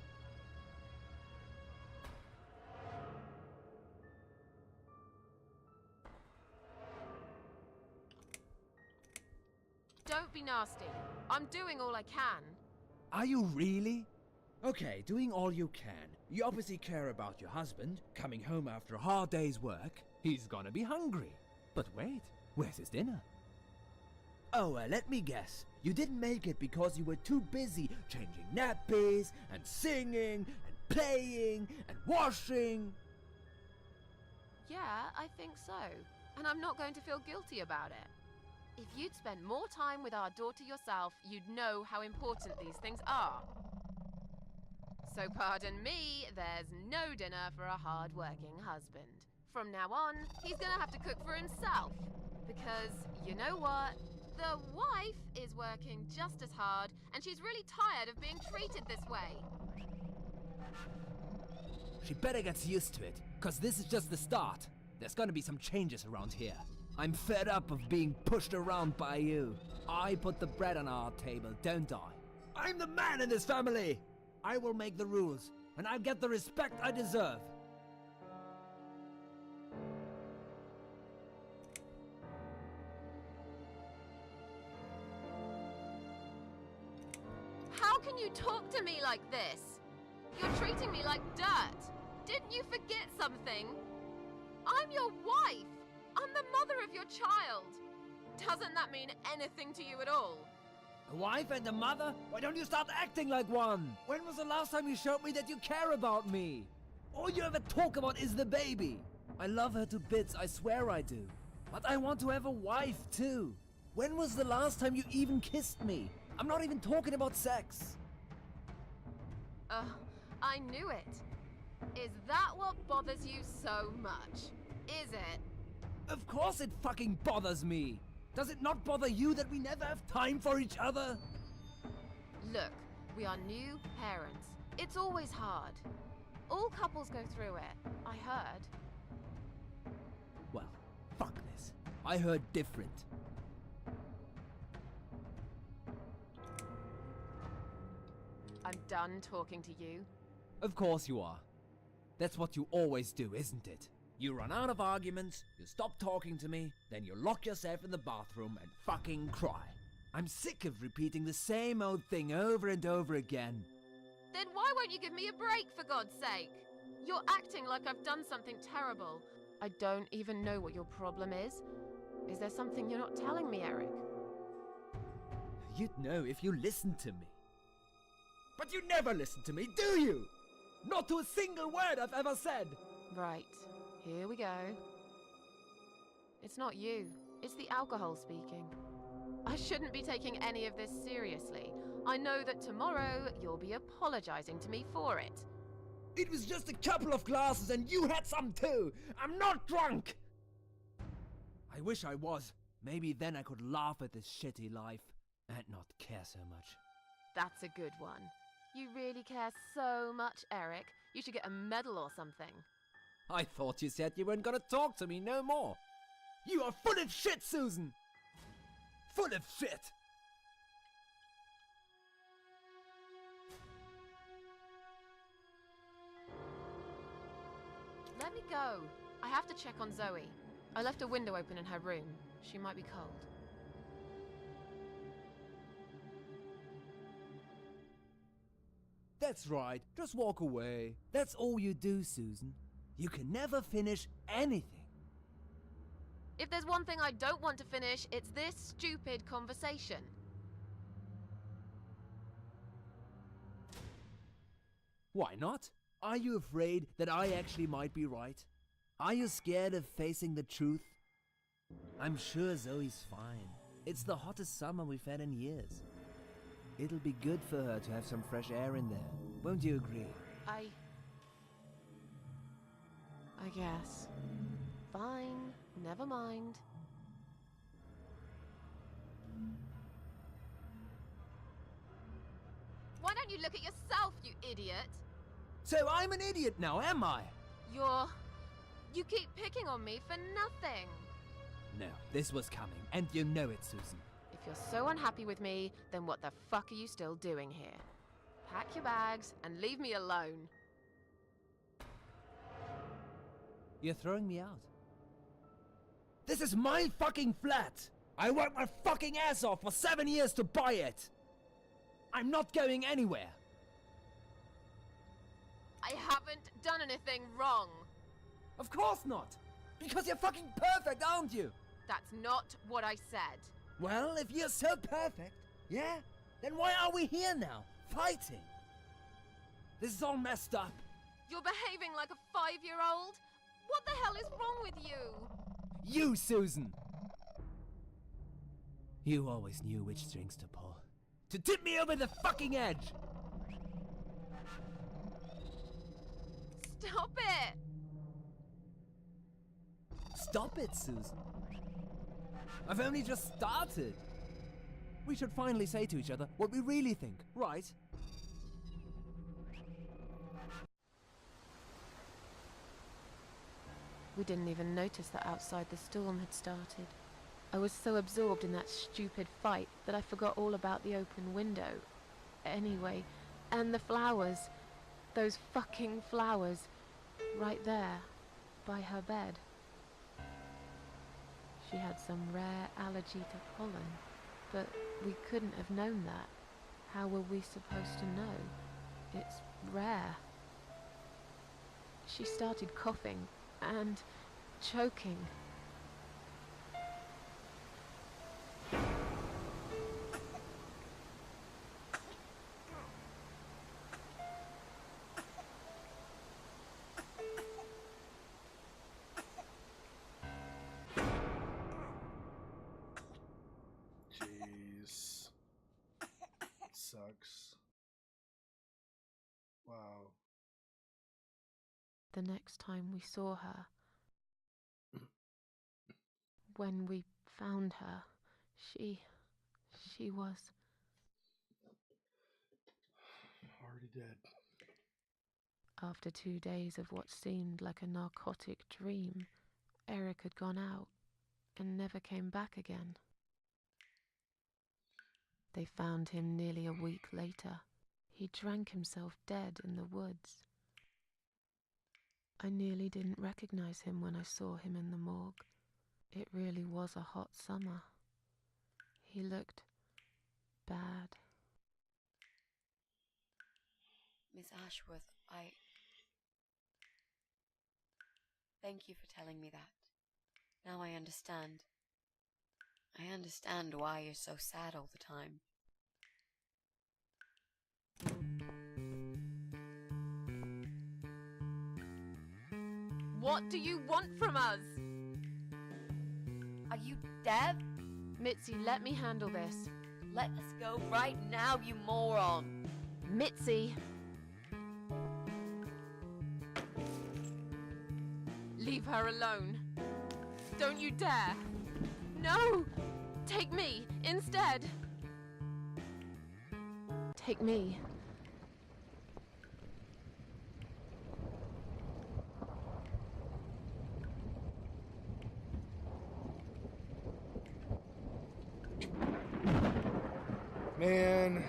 Don't be nasty. I'm doing all I can. Are you really? Okay, doing all you can. You obviously care about your husband. Coming home after a hard day's work, he's gonna be hungry. But wait, where's his dinner? Oh, let me guess. You didn't make it because you were too busy changing nappies and singing and playing and washing. Yeah, I think so. And I'm not going to feel guilty about it. If you'd spent more time with our daughter yourself, you'd know how important these things are. So pardon me, there's no dinner for a hard-working husband. From now on, he's gonna have to cook for himself. Because, you know what? The wife is working just as hard, and she's really tired of being treated this way. She better get used to it, cause this is just the start. There's gonna be some changes around here. I'm fed up of being pushed around by you. I put the bread on our table, don't I? I'm the man in this family! I will make the rules, and I'll get the respect I deserve. How can you talk to me like this? You're treating me like dirt. Didn't you forget something? I'm your wife. I'm the mother of your child. Doesn't that mean anything to you at all? A wife and a mother? Why don't you start acting like one? When was the last time you showed me that you care about me? All you ever talk about is the baby. I love her to bits, I swear I do. But I want to have a wife too. When was the last time you even kissed me? I'm not even talking about sex. I knew it. Is that what bothers you so much? Is it? Of course it fucking bothers me. Does it not bother you that we never have time for each other? Look, we are new parents. It's always hard. All couples go through it, I heard. Well, fuck this. I heard different. I'm done talking to you. Of course you are. That's what you always do, isn't it? You run out of arguments, you stop talking to me, then you lock yourself in the bathroom and fucking cry. I'm sick of repeating the same old thing over and over again. Then why won't you give me a break, for God's sake? You're acting like I've done something terrible. I don't even know what your problem is. Is there something you're not telling me, Eric? You'd know if you listened to me. But you never listen to me, do you? Not to a single word I've ever said. Right, here we go. It's not you, it's the alcohol speaking. I shouldn't be taking any of this seriously. I know that tomorrow you'll be apologizing to me for it. It was just a couple of glasses and you had some too. I'm not drunk. I wish I was. Maybe then I could laugh at this shitty life and not care so much. That's a good one. You really care so much, Eric. You should get a medal or something. I thought you said you weren't gonna talk to me no more. You are full of shit, Susan. Full of shit. Let me go. I have to check on Zoe. I left a window open in her room. She might be cold. That's right. Just walk away. That's all you do, Susan. You can never finish anything. If there's one thing I don't want to finish, it's this stupid conversation. Why not? Are you afraid that I actually might be right? Are you scared of facing the truth? I'm sure Zoe's fine. It's the hottest summer we've had in years. It'll be good for her to have some fresh air in there. Won't you agree? I guess. Fine. Never mind. Why don't you look at yourself, you idiot? So I'm an idiot now, am I? You keep picking on me for nothing. No, this was coming, and you know it, Susan. If you're so unhappy with me, then what the fuck are you still doing here? Pack your bags and leave me alone. You're throwing me out. This is my fucking flat! I worked my fucking ass off for 7 years to buy it! I'm not going anywhere! I haven't done anything wrong. Of course not! Because you're fucking perfect, aren't you? That's not what I said. Well, if you're so perfect, yeah? Then why are we here now, fighting? This is all messed up. You're behaving like a 5-year-old? What the hell is wrong with you? You, Susan! You always knew which strings to pull. To tip me over the fucking edge! Stop it! Stop it, Susan. I've only just started. We should finally say to each other what we really think, right? We didn't even notice that outside the storm had started. I was so absorbed in that stupid fight that I forgot all about the open window. Anyway, and the flowers. Those fucking flowers. Right there, by her bed. She had some rare allergy to pollen, but we couldn't have known that. How were we supposed to know? It's rare. She started coughing and choking. Jeez. Sucks. Wow. The next time we saw her, when we found her, she was Already dead. After 2 days of what seemed like a narcotic dream, Eric had gone out and never came back again. They found him nearly a week later. He drank himself dead in the woods. I nearly didn't recognize him when I saw him in the morgue. It really was a hot summer. He looked bad. Miss Ashworth, Thank you for telling me that. Now I understand. I understand why you're so sad all the time. What do you want from us? Are you deaf? Mitzi, let me handle this. Let us go right now, you moron! Mitzi! Leave her alone. Don't you dare! No! Take me instead! Take me. Man.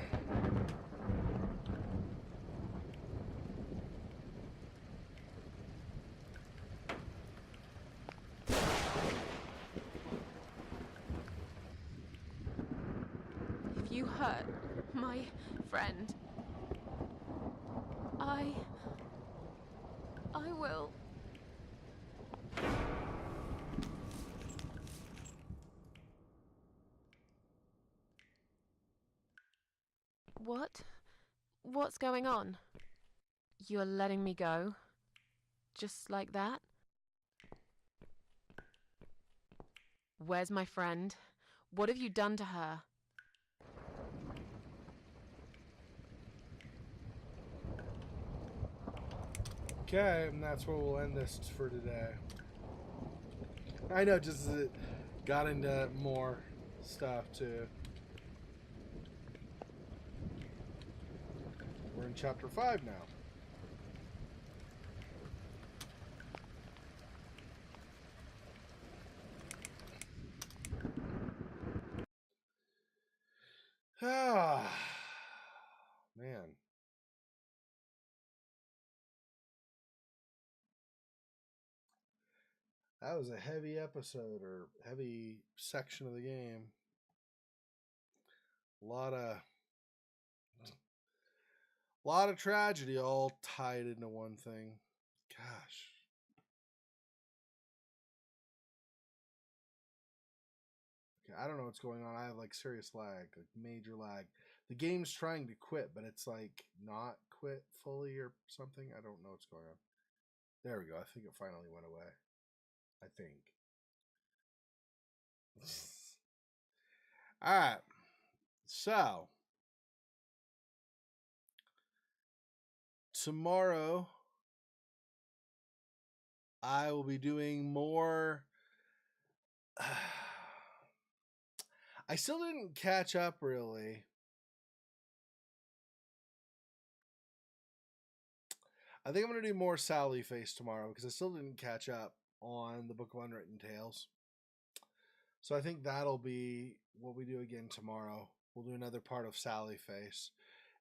If you hurt my friend, I will. What's going on? You're letting me go? Just like that? Where's my friend? What have you done to her? Okay, and that's where we'll end this for today. I know, just as it got into more stuff too. We're in chapter 5 now. Ah, man. That was a heavy episode, or heavy section of the game. A lot of tragedy all tied into one thing. Gosh. Okay, I don't know what's going on. I have like serious lag, like major lag. The game's trying to quit, but it's like not quit fully or something. I don't know what's going on. There we go. I think it finally went away. I think. All right. So, tomorrow I will be doing more. I still didn't catch up really. I think I'm going to do more Sally Face tomorrow because I still didn't catch up on the Book of Unwritten Tales. So I think that'll be what we do again tomorrow. We'll do another part of Sally Face.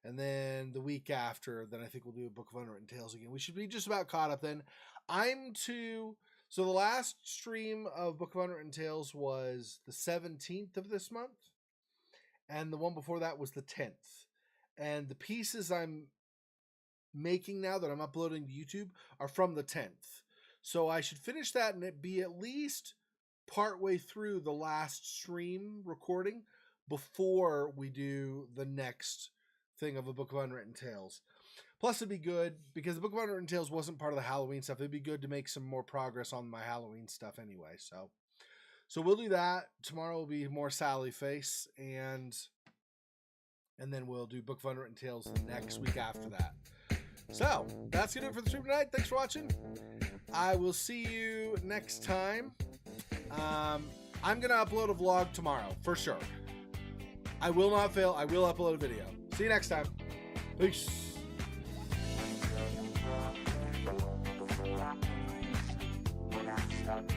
And then the week after, then I think we'll do a Book of Unwritten Tales again. We should be just about caught up then. So the last stream of Book of Unwritten Tales was the 17th of this month. And the one before that was the 10th. And the pieces I'm making now that I'm uploading to YouTube are from the 10th. So I should finish that and it be at least partway through the last stream recording before we do the next thing of a Book of Unwritten Tales. Plus it'd be good because the Book of Unwritten Tales wasn't part of the Halloween stuff. It'd be good to make some more progress on my Halloween stuff anyway. So we'll do that. Tomorrow will be more Sally Face and then we'll do Book of Unwritten Tales the next week after that. So that's gonna do it for the stream tonight. Thanks for watching. I will see you next time. I'm gonna upload a vlog tomorrow for sure. I will not fail. I will upload a video. See you next time. Peace. Stop.